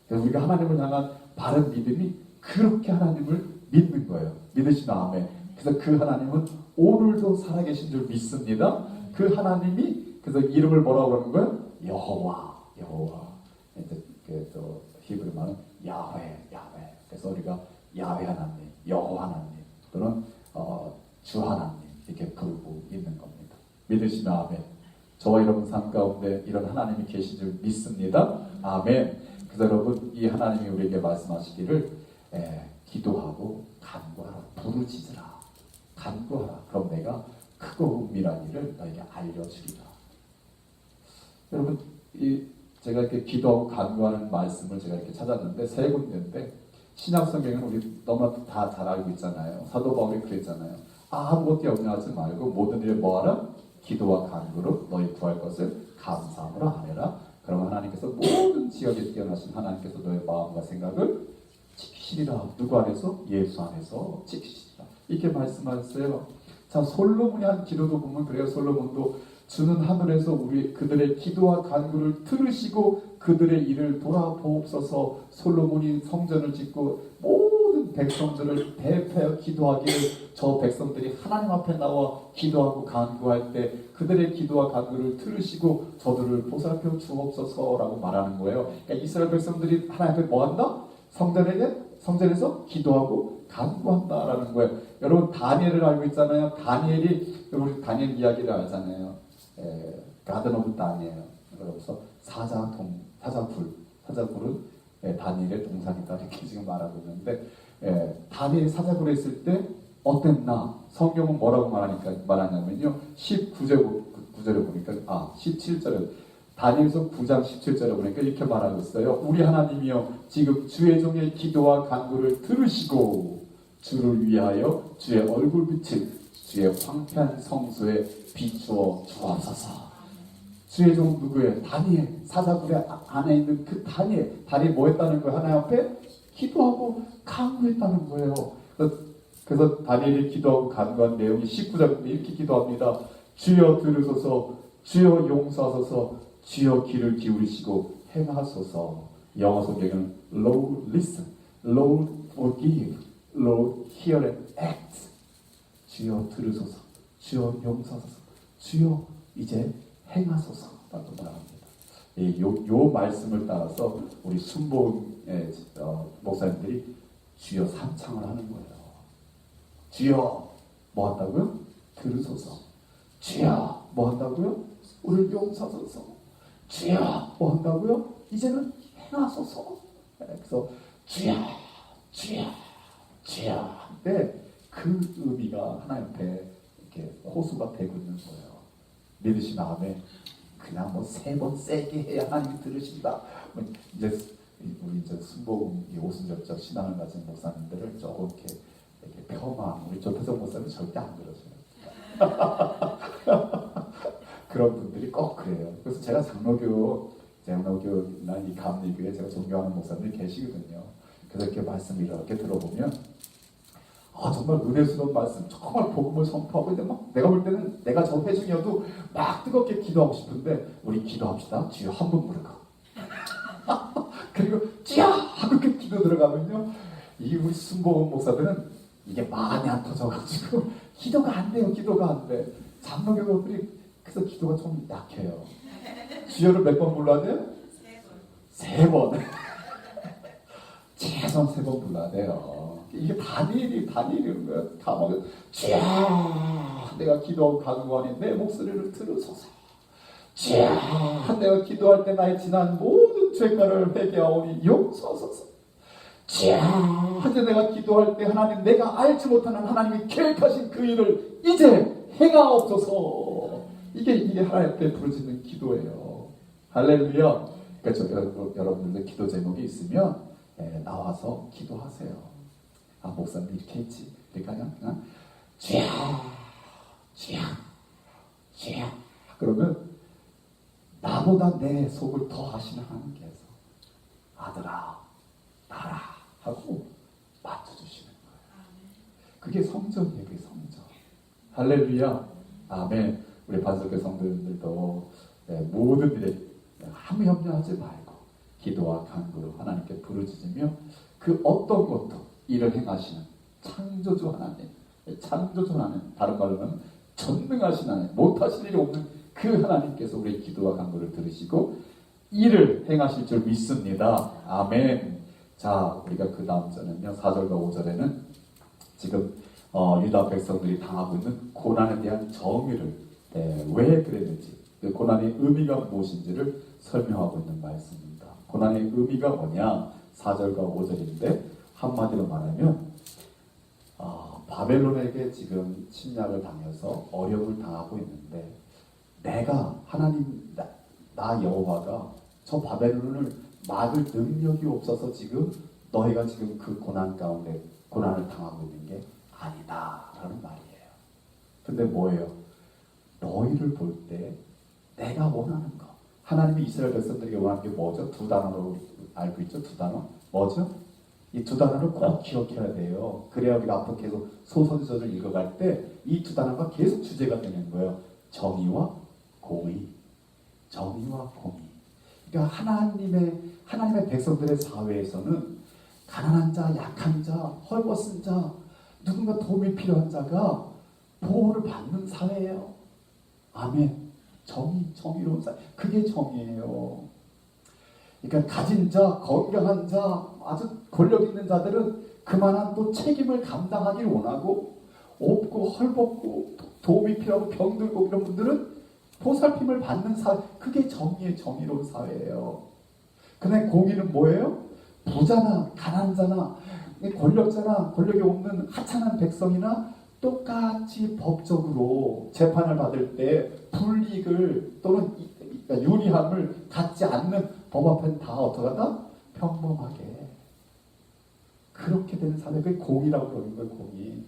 그래서 우리가 하나님을 향한 바른 믿음이 그렇게 하나님을 믿는 거예요. 믿으시면 아멘. 그래서 그 하나님은 오늘도 살아계신 줄 믿습니다. 그 하나님이, 그래서 이름을 뭐라고 그러는 거예요? 여호와. 또 히브리 말은 야훼. 그래서 우리가 야훼 하나님, 여호와 하나님 또는 주 하나님 이렇게 부르고 있는 겁니다. 믿으시면 아멘. 저와 여러분 삶 가운데 이런 하나님이 계신 줄 믿습니다. 아멘. 그래서 여러분, 이 하나님이 우리에게 말씀하시기를 기도하고 간구하라, 부르짖으라, 간구하라. 그럼 내가 크고 은밀한 일을 너에게 알려주리라. 여러분, 제가 이렇게 기도하고 간구하는 말씀을 제가 이렇게 찾았는데 세 군데인데, 신약 성경은 우리 너무나 다 잘 알고 있잖아요. 사도 바울이 그랬잖아요. 아무것도 염려하지 말고 모든 일에 뭐하라? 기도와 간구로 너희 구할 것을 감사함으로 하라. 그러면 하나님께서 모든 지역에 뛰어나신 하나님께서 너의 마음과 생각을 지키시리라. 누구 안에서? 예수 안에서 지키시리라. 이렇게 말씀하셨어요. 자, 솔로몬이 한 기도도 보면 그래요. 솔로몬도 주는 하늘에서 그들의 기도와 간구를 들으시고 그들의 일을 돌아보옵소서. 솔로몬이 성전을 짓고 모든 백성들을 대표하여 기도하기를, 저 백성들이 하나님 앞에 나와 기도하고 간구할 때 그들의 기도와 간구를 들으시고 저들을 보살펴 주옵소서라고 말하는 거예요. 그러니까 이스라엘 백성들이 하나님 앞에 뭐한다? 성전에서 기도하고 간구한다라는 거예요. 여러분, 다니엘을 알고 있잖아요. 우리 다니엘 이야기를 알잖아요. 가든 오브 다니엘. 그래서 사자굴은 다니엘의 동산이다, 이렇게 지금 말하고 있는데, 다니엘이 사자굴에 있을 때 어땠나? 성경은 뭐라고 말하냐면요, 19절에 보니까 17절에 다니엘서 9장 17절에 보니까 이렇게 말하고 있어요. 우리 하나님이여 지금 주의 종의 기도와 간구를 들으시고 주를 위하여 주의 얼굴빛을 주의 황폐한 성소에 비추어 주옵소서. 주의 종 누구예요? 다니엘. 사자굴의 안에 있는 그 다니엘. 다니엘 뭐 했다는 거예요? 하나님 앞에 기도하고 간구했다는 거예요. 그래서 다니엘이 기도하고 간구한 내용이 19절인데 이렇게 기도합니다. 주여 들으소서, 주여 용서하소서, 주여 귀를 기울이시고 행하소서. 영어 성경은 Lord listen, Lord forgive, Lord hear and act. 주여 들으소서, 주여 용서하소서, 주여 이제 행하소서라고 말합니다. 요 말씀을 따라서 우리 순복음의 목사님들이 주여 삼창을 하는 거예요. 주여 뭐 한다고요? 들으소서. 주여 뭐 한다고요? 우리를 용서하소서. 주여 뭐 한다고요? 이제는 행하소서. 그래서 주여 주여 주여 한때 그 의미가 하나님 앞에 이렇게 호수가 되고 있는 거예요. 믿으시면 아멘. 그냥 뭐 3번 세게 해야 하나님이 들으신다. 이제 우리 이제 순복음 오순절적 신앙을 가진 목사님들을 조금 이렇게 폄하하는 우리 조태성 목사님 절대 안 그러셔요. 그런 분들이 꼭 그래요. 그래서 제가 장로교나 이 감리교에 제가 존경하는 목사님들이 계시거든요. 그래서 이렇게 말씀을 이렇게 들어보면 정말 은혜스러운 말씀, 정말 복음을 선포하고 있는데 막 내가 볼 때는 내가 저 회중이어도 막 뜨겁게 기도하고 싶은데 우리 기도합시다. 주여 한 번 부르고 그리고 주여 하고 이렇게 기도 들어가면요, 이 우리 순복음 목사들은 이게 많이 안 터져가지고 기도가 안 돼요. 기도가 안 돼. 장로교들이 그래서 기도가 좀 약해요. 주여를 몇 번 불러야 돼요? 3번. 최소한 3번 불러야 돼요. 이게 다니엘이 그런 거야. 감옥에 주여 내가 기도하고 간구하니 내 목소리를 들으소서. 주여 내가 기도할 때 나의 지난 모든 죄가를 회개하오니 용서하소서. 주여 현재 내가 기도할 때 하나님 내가 알지 못하는 하나님이 계획하신 그 일을 이제 행하옵소서. 이게 하나님 앞에 부르짖는 기도예요. 할렐루야. 그러니까 여러분들도 기도 제목이 있으면 나와서 기도하세요. 목사님 이렇게 했지. 그러니까 그냥 주여 주여 주여 그러면 나보다 내 속을 더 아시는 하나님께서 아들아 나라 하고 맞춰주시는 거예요. 그게 성전이에요. 그게 성전. 할렐루야. 아멘. 우리 반석교 성도님들도 모든 일에 아무 염려하지 말고 기도와 간구로 하나님께 부르짖으며 그 어떤 것도 일을 행하시는 창조주 하나님, 다른 말로는 전능하신 하나님, 못하실 일이 없는 그 하나님께서 우리의 기도와 간구를 들으시고 일을 행하실 줄 믿습니다. 아멘. 자, 우리가 그 다음 절은요, 4절과 5절에는 지금 유다 백성들이 당하고 있는 고난에 대한 정의를 왜 그랬는지, 그 고난의 의미가 무엇인지를 설명하고 있는 말씀입니다. 고난의 의미가 뭐냐? 4절과 5절인데 한마디로 말하면 바벨론에게 지금 침략을 당해서 어려움을 당하고 있는데 내가 하나님 나 여호와가 저 바벨론을 막을 능력이 없어서 지금 너희가 지금 그 고난 가운데 고난을 당하고 있는 게 아니다라는 말이에요. 근데 뭐예요? 너희를 볼 때 내가 원하는 거, 하나님이 이스라엘 백성들에게 원하는 게 뭐죠? 2단어로 알고 있죠? 2단어 뭐죠? 이 2단어를 꼭 기억해야 돼요. 그래야 우리가 앞으로 계속 소선지서를 읽어갈 때 이 2단어가 계속 주제가 되는 거예요. 정의와 공의. 정의와 공의. 그러니까 하나님의 백성들의 사회에서는 가난한 자, 약한 자, 헐벗은 자, 누군가 도움이 필요한 자가 보호를 받는 사회예요. 아멘. 정의로운 사회. 그게 정의예요. 그러니까 가진 자, 건강한 자, 아주 권력 있는 자들은 그만한 또 책임을 감당하길 원하고, 없고 헐벗고 도움이 필요하고 병들고 이런 분들은 보살핌을 받는 사회. 그게 정의로운 사회예요. 근데 공의는 뭐예요? 부자나 가난자나 권력자나 권력이 없는 하찮은 백성이나 똑같이 법적으로 재판을 받을 때 불이익을 또는 그러니까 유리함을 갖지 않는 법 앞엔 다 어떡하다? 평범하게. 그렇게 되는 사람이 그게 공이라고 그러는 거예요. 공이.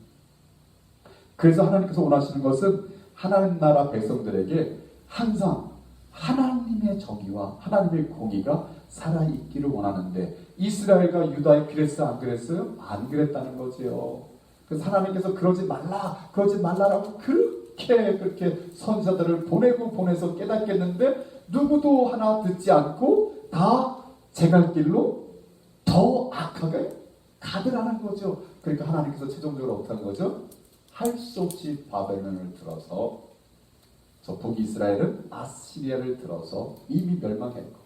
그래서 하나님께서 원하시는 것은 하나님 나라 백성들에게 항상 하나님의 정의와 하나님의 공의가 살아있기를 원하는데 이스라엘과 유다에 그랬어요? 안 그랬어요? 안 그랬다는 거지요. 그래서 하나님께서 그러지 말라라고 그렇게 선지자들을 보내서 깨닫게 했는데 누구도 하나 듣지 않고 다 제 갈 길로 더 악하게 가더라는 거죠. 그러니까 하나님께서 최종적으로 어떻게 하는 거죠? 할 수 없이 바벨론을 들어서 저 북이스라엘은 아시리아를 들어서 이미 멸망했고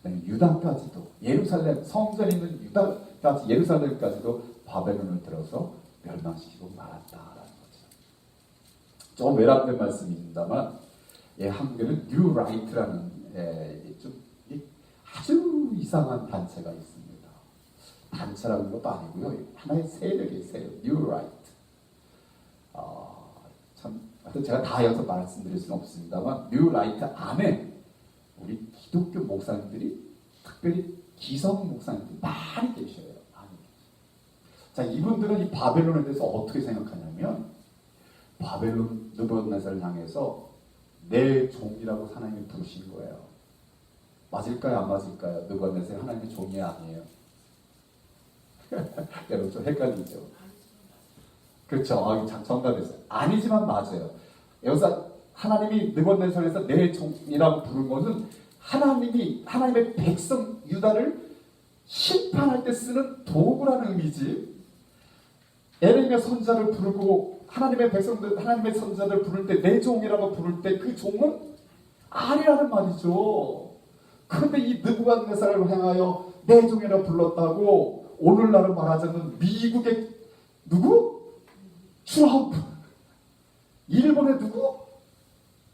유다까지도 예루살렘 성전 있는 유다까지 예루살렘까지도 바벨론을 들어서 멸망시키고 말았다라는 거죠. 좀 외람된 말씀입니다만 한국에는 뉴 라이트라는 좀 아주 이상한 단체가 있습니다. 단체라는 것도 아니고요. 하나의 세력이에요. 세력. 뉴 라이트. 참 제가 다 여기서 말씀드릴 수는 없습니다만 뉴 라이트 안에 우리 기독교 목사님들이 특별히 기성 목사님들이 많이 계셔요. 많이. 자, 이분들은 이 바벨론에 대해서 어떻게 생각하냐면 바벨론 느부갓네살을 향해서 내 종이라고 하나님이 부르신 거예요. 맞을까요? 안 맞을까요? 느부갓네살이 하나님의 종이 아니에요. 여러분 좀 헷갈리죠? 그렇죠. 정답이었어요. 아니지만 맞아요. 여기서 하나님이 느부갓네살에서 내 종이라고 부른 것은 하나님의 백성 유다를 심판할 때 쓰는 도구라는 의미지. 에레미야 선지자를 부르고 하나님의 선지자를 부를 때 내 종이라고 부를 때 그 종은 아니라는 말이죠. 그런데 이 느부갓네살을 향하여 내 종이라고 불렀다고 오늘날은 말하자면 미국의 누구? 트럼프. 일본의 누구?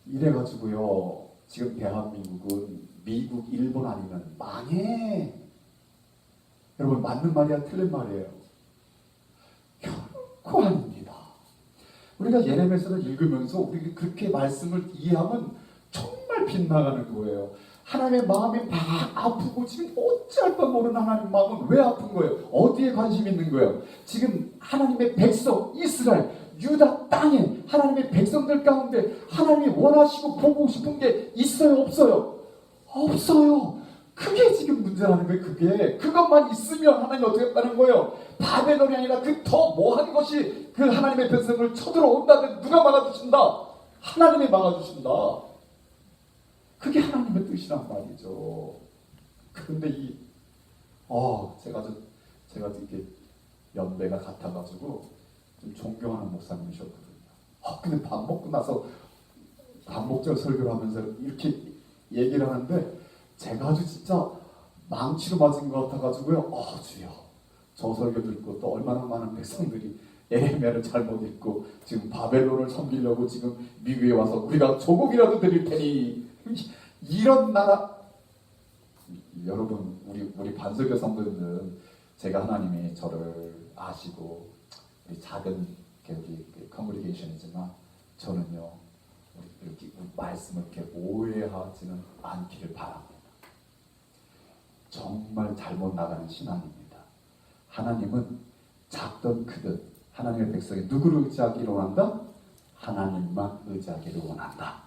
이래가지고요. 지금 대한민국은 미국, 일본 아니면 망해. 여러분 맞는 말이야? 틀린 말이에요? 결코 아닙니다. 우리가 예레미야서를 읽으면서 우리 그렇게 말씀을 이해하면 정말 빗나가는 거예요. 하나님의 마음이 막 아프고 지금 어찌할 바 모르는 하나님의 마음은 왜 아픈 거예요? 어디에 관심 있는 거예요? 지금 하나님의 백성 이스라엘 유다 땅에 하나님의 백성들 가운데 하나님이 원하시고 보고 싶은 게 있어요? 없어요? 없어요. 그게 지금 문제라는 거예요. 그것만 있으면 하나님이 어떻게 했다는 거예요? 바벨론이 아니라 그 더 뭐한 것이 그 하나님의 백성을 쳐들어온다는데 누가 막아주신다? 하나님이 막아주신다. 그게 하나님의 뜻이란 말이죠. 그런데 제가 이렇게 연배가 같아가지고 좀 존경하는 목사님이셨거든요. 근데 밥 먹고 나서 반복절 설교를 하면서 이렇게 얘기를 하는데 제가 아주 진짜 망치로 맞은 것 같아가지고요. 주여, 저 설교 듣고 또 얼마나 많은 백성들이 에레미야를 잘못 읽고 지금 바벨론을 섬기려고 지금 미국에 와서 우리가 조국이라도 드릴 테니 이런 나라. 여러분 우리 반석교 성도들은 제가 하나님이 저를 아시고 우리 작은 우리 커뮤니케이션이지만 저는요 이렇게 말씀을 이렇게 오해하지는 않기를 바랍니다. 정말 잘못 나가는 신앙입니다. 하나님은 작든 크든 하나님의 백성이 누구를 의지하기를 원한다? 하나님만 의지하기를 원한다.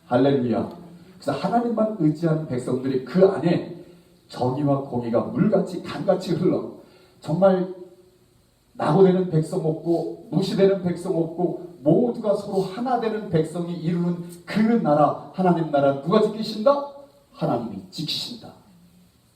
할렐루야. 그래서 하나님만 의지하는 백성들이 그 안에 정의와 공의가 물같이 강같이 흘러 정말 낙오되는 백성 없고 무시되는 백성 없고 모두가 서로 하나 되는 백성이 이루는 그 나라, 하나님 나라 누가 지키신다? 하나님이 지키신다.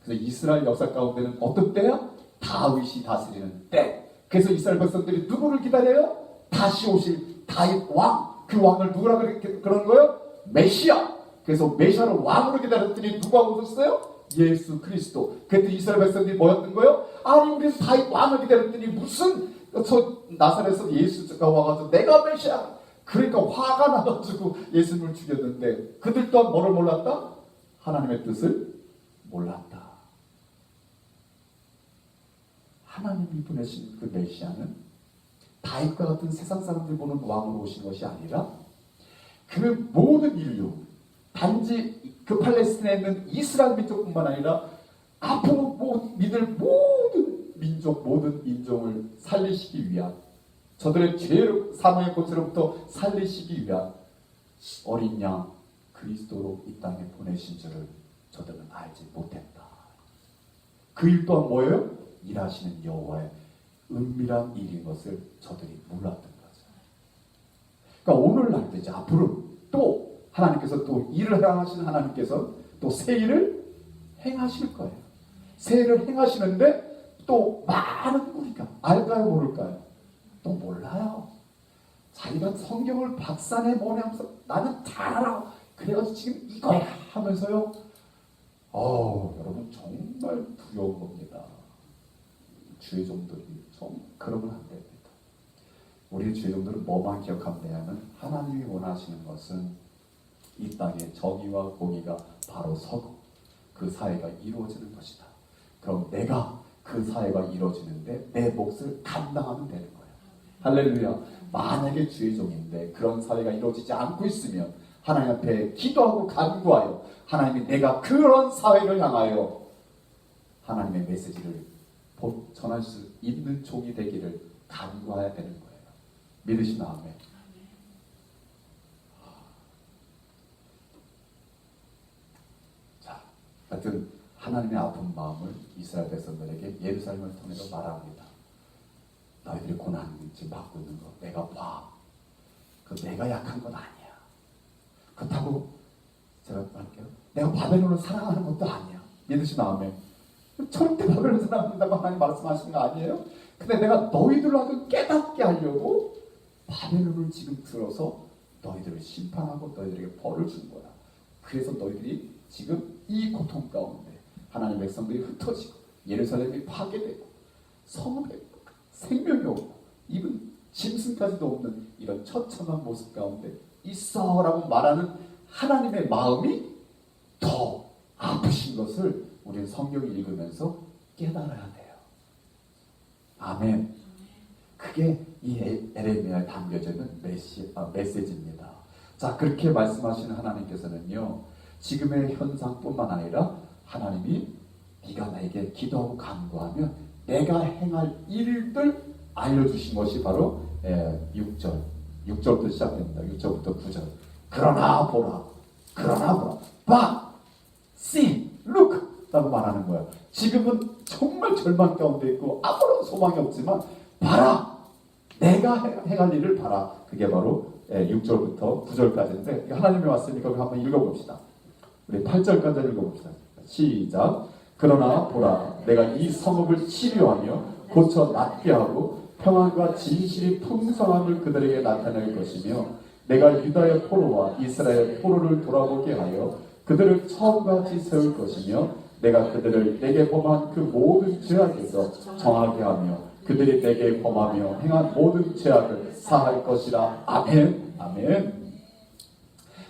그래서 이스라엘 역사 가운데는 어떤 때야? 다윗이 다스리는 때. 그래서 이스라엘 백성들이 누구를 기다려요? 다시 오실 다윗 왕. 그 왕을 누구라 그런 거예요? 메시아. 그래서 메시아를 왕으로 기다렸더니 누가 오셨어요? 예수 그리스도. 그때 이스라엘 백성들이 뭐였던 거예요? 아니 우리는 다윗 왕을 기다렸더니 무슨 저 나사렛에서 예수가 와가지고 내가 메시아. 그러니까 화가 나가지고 예수님을 죽였는데 그들 또한 뭐를 몰랐다? 하나님의 뜻을 몰랐다. 하나님이 보내신 그 메시아는 다윗과 같은 세상 사람들이 보는 왕으로 오신 것이 아니라 그 모든 인류 단지 그 팔레스타인에 있는 이스라엘 민족뿐만 아니라 앞으로 믿을 모든 민족, 모든 인종을 살리시기 위한, 저들의 죄 사망의 고초로부터 살리시기 위한 어린 양 그리스도로 이 땅에 보내신 줄을 저들은 알지 못했다. 그 일 또한 뭐예요? 일하시는 여호와의 은밀한 일인 것을 저들이 몰랐던 거죠. 그러니까 오늘날도 이제 앞으로 또 하나님께서 또 일을 행하시는 하나님께서 또 새 일을 행하실 거예요. 새 일을 행하시는데 또 많은 우리가 알까요, 모를까요? 또 몰라요. 자기가 성경을 박사내 뭐냐면서 나는 다 알아. 그래가지고 지금 이거야 하면서요. 여러분 정말 두려운 겁니다. 주의 종들이 좀 그러면 안 됩니다. 우리 주의 종들은 뭐만 기억하면 되냐면 하나님이 원하시는 것은 이 땅에 정의와 공의가 바로 서고 그 사회가 이루어지는 것이다. 그럼 내가 그 사회가 이루어지는데 내 몫을 감당하면 되는 거예요. 할렐루야. 만약에 주의 종인데 그런 사회가 이루어지지 않고 있으면 하나님 앞에 기도하고 간구하여 하나님이 내가 그런 사회를 향하여 하나님의 메시지를 전할 수 있는 종이 되기를 간구해야 되는 거예요. 믿으시나 아멘. 자, 하여튼 하나님의 아픈 마음을 이스라엘 백성들에게 예루살렘을 통해서 말합니다. 너희들이 고난을 받고 있는 거 내가 봐. 그 내가 약한 건 아니야. 그렇다고 제가 말할게요. 내가 바벨론을 사랑하는 것도 아니야. 믿으시나 아멘. 절대 바벨론 사랑한다고 하나님 말씀하시는 거 아니에요? 근데 내가 너희들하고 깨닫게 하려고 바벨론을 지금 들어서 너희들을 심판하고 너희들에게 벌을 준 거야. 그래서 너희들이 지금 이 고통 가운데 하나님 백성들이 흩어지고 예루살렘이 파괴되고 성읍에 생명이 없고 입은 짐승까지도 없는 이런 처참한 모습 가운데 있어라고 말하는 하나님의 마음이 더 아프신 것을 우리는 성경을 읽으면서 깨달아야 돼요. 아멘. 그게 이 에레미야에 담겨져 있는 메시지입니다. 자, 그렇게 말씀하시는 하나님께서는요, 지금의 현상뿐만 아니라 하나님이 네가 나에게 기도하고 간구하면 내가 행할 일들 알려주신 것이 바로 6절부터 시작됩니다. 6절부터 9절. 그러나 보라. But, see, look 라고 말하는 거예요. 지금은 정말 절망 가운데 있고 아무런 소망이 없지만 봐라. 내가 행할 일을 봐라. 그게 바로 6절부터 9절까지인데 하나님이 왔으니까 우리 한번 읽어봅시다. 우리 8절까지 읽어봅시다. 시작. 그러나 보라. 내가 이 성읍을 치료하며 고쳐 낫게 하고 평안과 진실이 풍성함을 그들에게 나타낼 것이며 내가 유다의 포로와 이스라엘의 포로를 돌아보게 하여 그들을 처음과 같이 세울 것이며 내가 그들을 내게 범한 그 모든 죄악에서 정하게 하며 그들이 내게 범하며 행한 모든 죄악을 사할 것이라. 아멘. 아멘.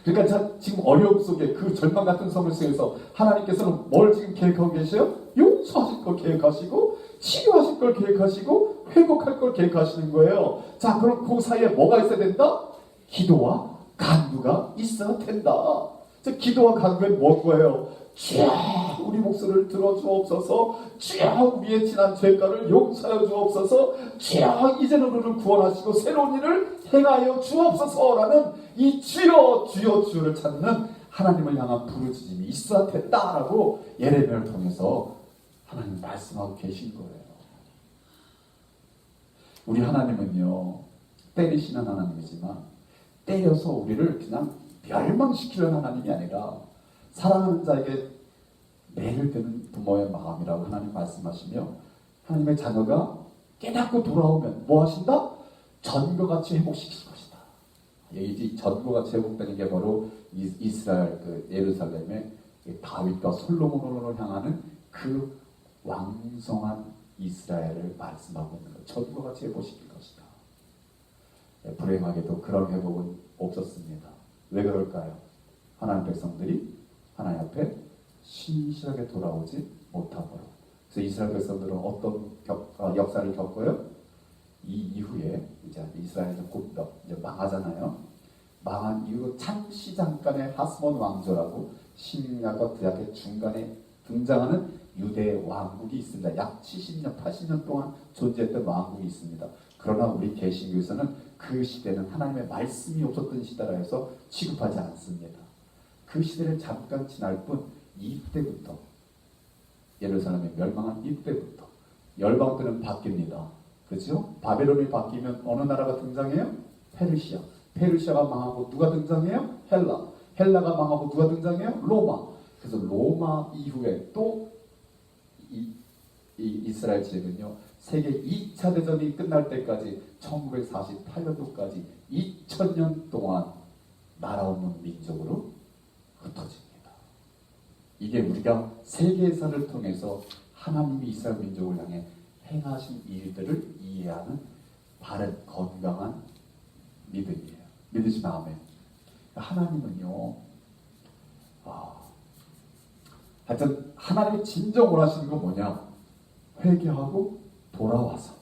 그러니까 지금 어려움 속에 그 절망 같은 성을 속에서 하나님께서는 뭘 지금 계획하고 계세요? 용서하실 걸 계획하시고 치료하실 걸 계획하시고 회복할 걸 계획하시는 거예요. 자, 그럼 그 사이에 뭐가 있어야 된다? 기도와 간구가 있어야 된다. 자, 기도와 간구는 뭐예요? 주여 우리 목소리를 들어주옵소서. 주여 우리의 지난 죄가를 용서하여 주옵소서. 주여 이제는 우리를 구원하시고 새로운 일을 행하여 주옵소서라는 이 주여 주여를 찾는 하나님을 향한 부르짖음이 있어야 된다라고 예레미야를 통해서 하나님 말씀하고 계신 거예요. 우리 하나님은요, 때리시는 하나님이지만 때려서 우리를 그냥 멸망시키는 하나님이 아니라 사랑하는 자에게 매를 드는 부모의 마음이라고 하나님 말씀하시며 하나님의 자녀가 깨닫고 돌아오면 뭐 하신다? 전과같이 회복시키실 것이다. 이 전과같이 회복되는 게 바로 이스라엘 그 예루살렘의 다윗과 솔로몬으로 향하는 그 왕성한 이스라엘을 말씀하고 있는 거예요. 전과같이 회복시킬 것이다. 불행하게도 그런 회복은 없었습니다. 왜 그럴까요? 하나님 백성들이 하나님 앞에 신실하게 돌아오지 못하므로. 그래서 이스라엘 백성들은 어떤 역사를 겪어요? 이 이후에 이제 이스라엘이 곧 이제 망하잖아요. 망한 이후로 잠시 잠깐의 하스몬 왕조라고 신약과 구약의 중간에 등장하는 유대 왕국이 있습니다. 약 70년, 80년 동안 존재했던 왕국이 있습니다. 그러나 우리 개신교에서는 그 시대는 하나님의 말씀이 없었던 시대라 해서 취급하지 않습니다. 그 시대를 잠깐 지날 뿐 이때부터 예루살렘이 멸망한 이때부터 열방들은 바뀝니다. 그렇죠? 바벨론이 바뀌면 어느 나라가 등장해요? 페르시아. 페르시아가 망하고 누가 등장해요? 헬라. 헬라가 망하고 누가 등장해요? 로마. 그래서 로마 이후에 또 이스라엘 지역은요, 세계 2차 대전이 끝날 때까지 1948년도까지 2000년 동안 나라 없는 민족으로 흩어집니다. 이게 우리가 세계사를 통해서 하나님이 이스라엘 민족을 향해 행하신 일들을 이해하는 바른 건강한 믿음이에요. 믿으시면 아멘. 하나님은요, 하여튼 하나님이 진정 원하시는 건 뭐냐? 회개하고 돌아와서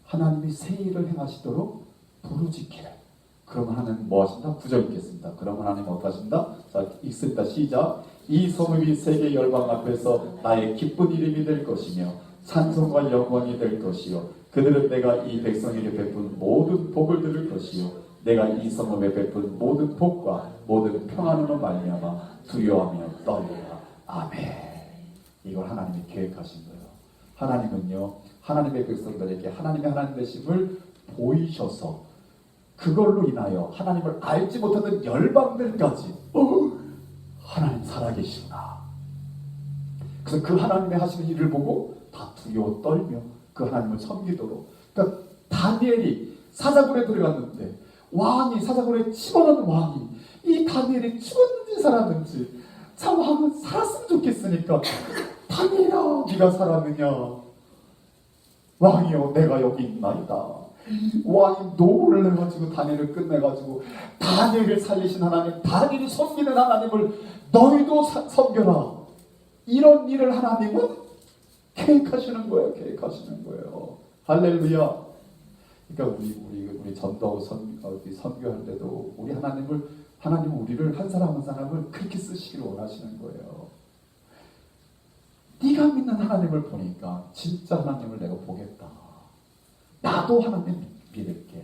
하나님이 새 일을 행하시도록 부르짖기를. 그러면 하나님 뭐 하신다? 9절 읽겠습니다. 그러면 하나님 어떠하신다? 자, 읽습니다. 시작. 이 성읍이 세계 열방 앞에서 나의 기쁜 이름이 될 것이며 찬송과 영광이 될 것이요 그들은 내가 이 백성에게 베푼 모든 복을 들을 것이요 내가 이 성읍에 베푼 모든 복과 모든 평안으로 말미암아 두려워하며 떨리라. 아멘. 이걸 하나님이 계획하신 거예요. 하나님은요, 하나님의 백성들에게 하나님의 하나님 되심을 보이셔서 그걸로 인하여 하나님을 알지 못하던 열방들까지 하나님 살아계시구나. 그래서 그 하나님의 하시는 일을 보고 다 두려워 떨며 그 하나님을 섬기도록. 그러니까 다니엘이 사자굴에 들어갔는데 왕이 사자굴에 집어넣은 왕이 이 다니엘이 죽었는지 살았는지 참 왕은 살았으면 좋겠으니까 다니엘아 네가 살았느냐? 왕이여 내가 여기 있나이다. 왕이 노를 해가지고 다니엘을 끝내가지고 다니엘을 살리신 하나님, 다니엘이 섬기는 하나님을 너희도 섬겨라. 이런 일을 하나님은 계획하시는 거예요. 계획하시는 거예요. 할렐루야. 그러니까 우리 전도 선교할 때도 우리 하나님은 우리를 한 사람 한 사람을 그렇게 쓰시기를 원하시는 거예요. 네가 믿는 하나님을 보니까 진짜 하나님을 내가 보겠다. 나도 하나님 믿을게.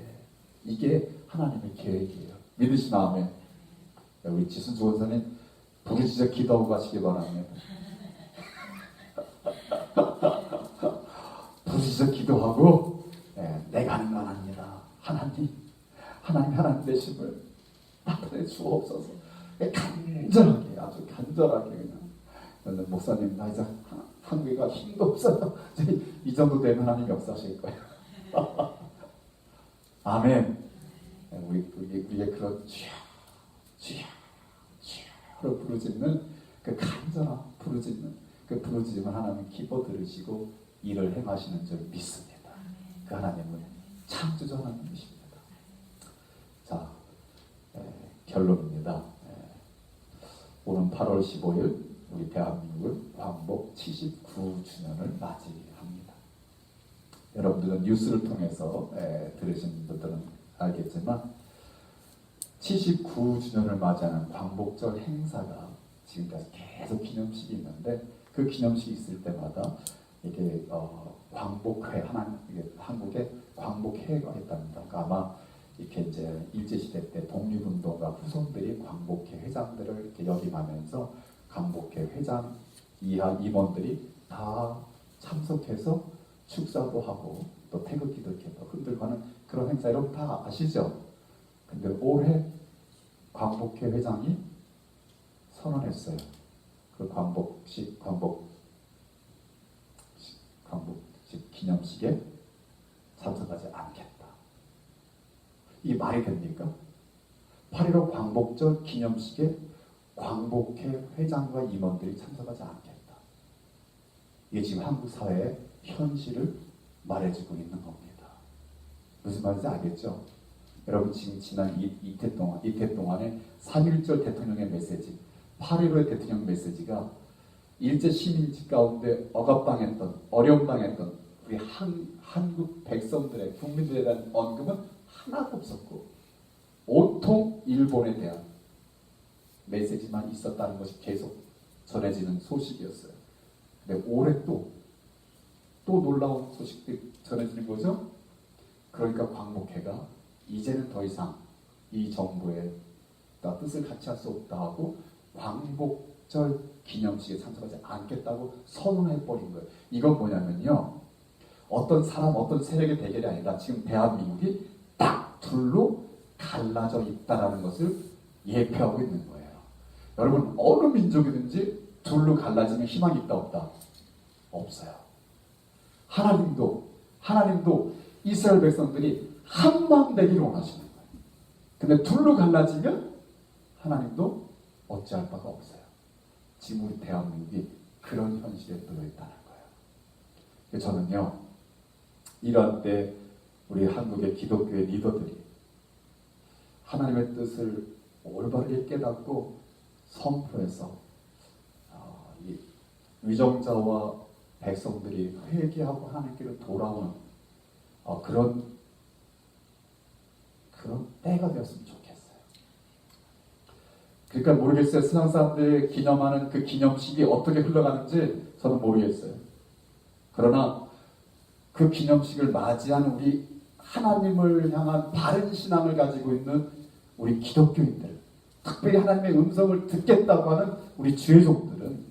이게 하나님의 계획이에요. 믿으시면 아멘. 우리 지순주 원사님 부르짖어 기도하고 가시기 바랍니다. 부르짖어 기도하고 내가 하는 건 아니라 하나님 되심을 나타내 주옵소서. 간절하게 아주 간절하게 그냥 목사님 나 이제 한국에가 힘도 없어요. 이 정도 되면 하나님 역사하실 거예요. 아멘. 우리의 그런 주야로 부르짖는 그 간절한 부르짖는 그 부르짖음을 하나님 기뻐 들으시고 일을 행하시는 줄 믿습니다. 그 하나님은 창조주 하나님이십니다. 자, 결론입니다. 오는 8월 15일 우리 대한민국은 광복 79주년을 맞이합니다. 여러분들은 뉴스를 통해서 들으신 분들은 알겠지만 79주년을 맞이하는 광복절 행사가 지금까지 계속 기념식이 있는데 그 기념식이 있을 때마다 이게 광복회 한국에 광복회가 있답니다. 그러니까 아마 이렇게 이제 일제시대 때 독립운동가 후손들이 광복회 회장들을 이렇게 역임하면서 광복회 회장 이하 임원들이 다 참석해서 축사도 하고 또 태극기도 이렇게 흔들고 하는 그런 행사 여러분 다 아시죠? 근데 올해 광복회 회장이 선언했어요. 그 광복식 기념식에 참석하지 않겠다. 이 말이 됩니까? 8.15 광복절 기념식에 광복회 회장과 임원들이 참석하지 않겠다. 이게 지금 한국 사회의 현실을 말해주고 있는 겁니다. 무슨 말인지 알겠죠? 여러분 지금 지난 이태 동안에 3.1절 대통령의 메시지, 8.15의 대통령 메시지가 일제 시민지 가운데 억압당했던, 어려움당했던 우리 한국 백성들의 국민들에 대한 언급은 하나도 없었고 온통 일본에 대한 메시지만 있었다는 것이 계속 전해지는 소식이었어요. 근데 올해 또 놀라운 소식들이 전해지는 거죠. 그러니까 광목회가 이제는 더 이상 이 정부의 뜻을 같이 할 수 없다 하고 광복절 기념식에 참석하지 않겠다고 선언해버린 거예요. 이건 뭐냐면요, 어떤 사람, 어떤 세력의 대결이 아니라 지금 대한민국이 딱 둘로 갈라져 있다는 것을 예표하고 있는 거예요. 여러분, 어느 민족이든지 둘로 갈라지면 희망이 있다 없다? 없어요. 하나님도 이스라엘 백성들이 한마음 되기를 원하시는 거예요. 근데 둘로 갈라지면 하나님도 어찌할 바가 없어요. 지금 우리 대한민국이 그런 현실에 놓여 있다는 거예요. 저는요, 이런 때 우리 한국의 기독교의 리더들이 하나님의 뜻을 올바르게 깨닫고 선포해서 이 위정자와 백성들이 회개하고 하나님께로 돌아오는 그런 때가 되었으면 좋겠어요. 그러니까 모르겠어요. 세상 사람들이 기념하는 그 기념식이 어떻게 흘러가는지 저는 모르겠어요. 그러나 그 기념식을 맞이하는 우리 하나님을 향한 바른 신앙을 가지고 있는 우리 기독교인들, 특별히 하나님의 음성을 듣겠다고 하는 우리 주의종들은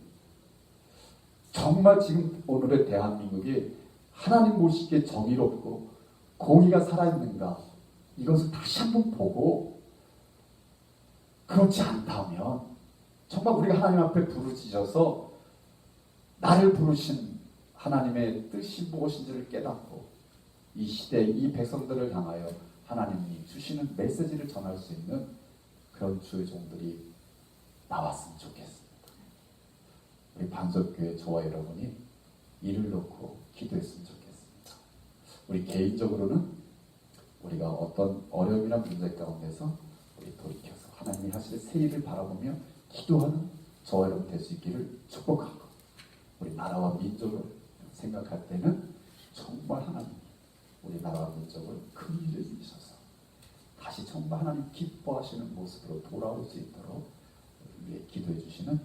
정말 지금 오늘의 대한민국이 하나님 보시기에 정의롭고 공의가 살아있는가, 이것을 다시 한번 보고, 그렇지 않다면 정말 우리가 하나님 앞에 부르짖어서 나를 부르신 하나님의 뜻이 무엇인지를 깨닫고 이 시대의 이 백성들을 향하여 하나님이 주시는 메시지를 전할 수 있는 그런 주의 종들이 나왔으면 좋겠습니다. 우리 반석교회 저와 여러분이 이를 놓고 기도했으면 좋겠습니다. 우리 개인적으로는 우리가 어떤 어려움이나 문제 가운데서 우리 돌이켜서 하나님이 하실 새 일을 바라보며 기도하는 저와 여러분 될 수 있기를 축복하고, 우리 나라와 민족을 생각할 때는 정말 하나님 우리 나라와 민족을 큰 일을 주셔서 다시 정말 하나님 기뻐하시는 모습으로 돌아올 수 있도록 우리 위해 기도해 주시는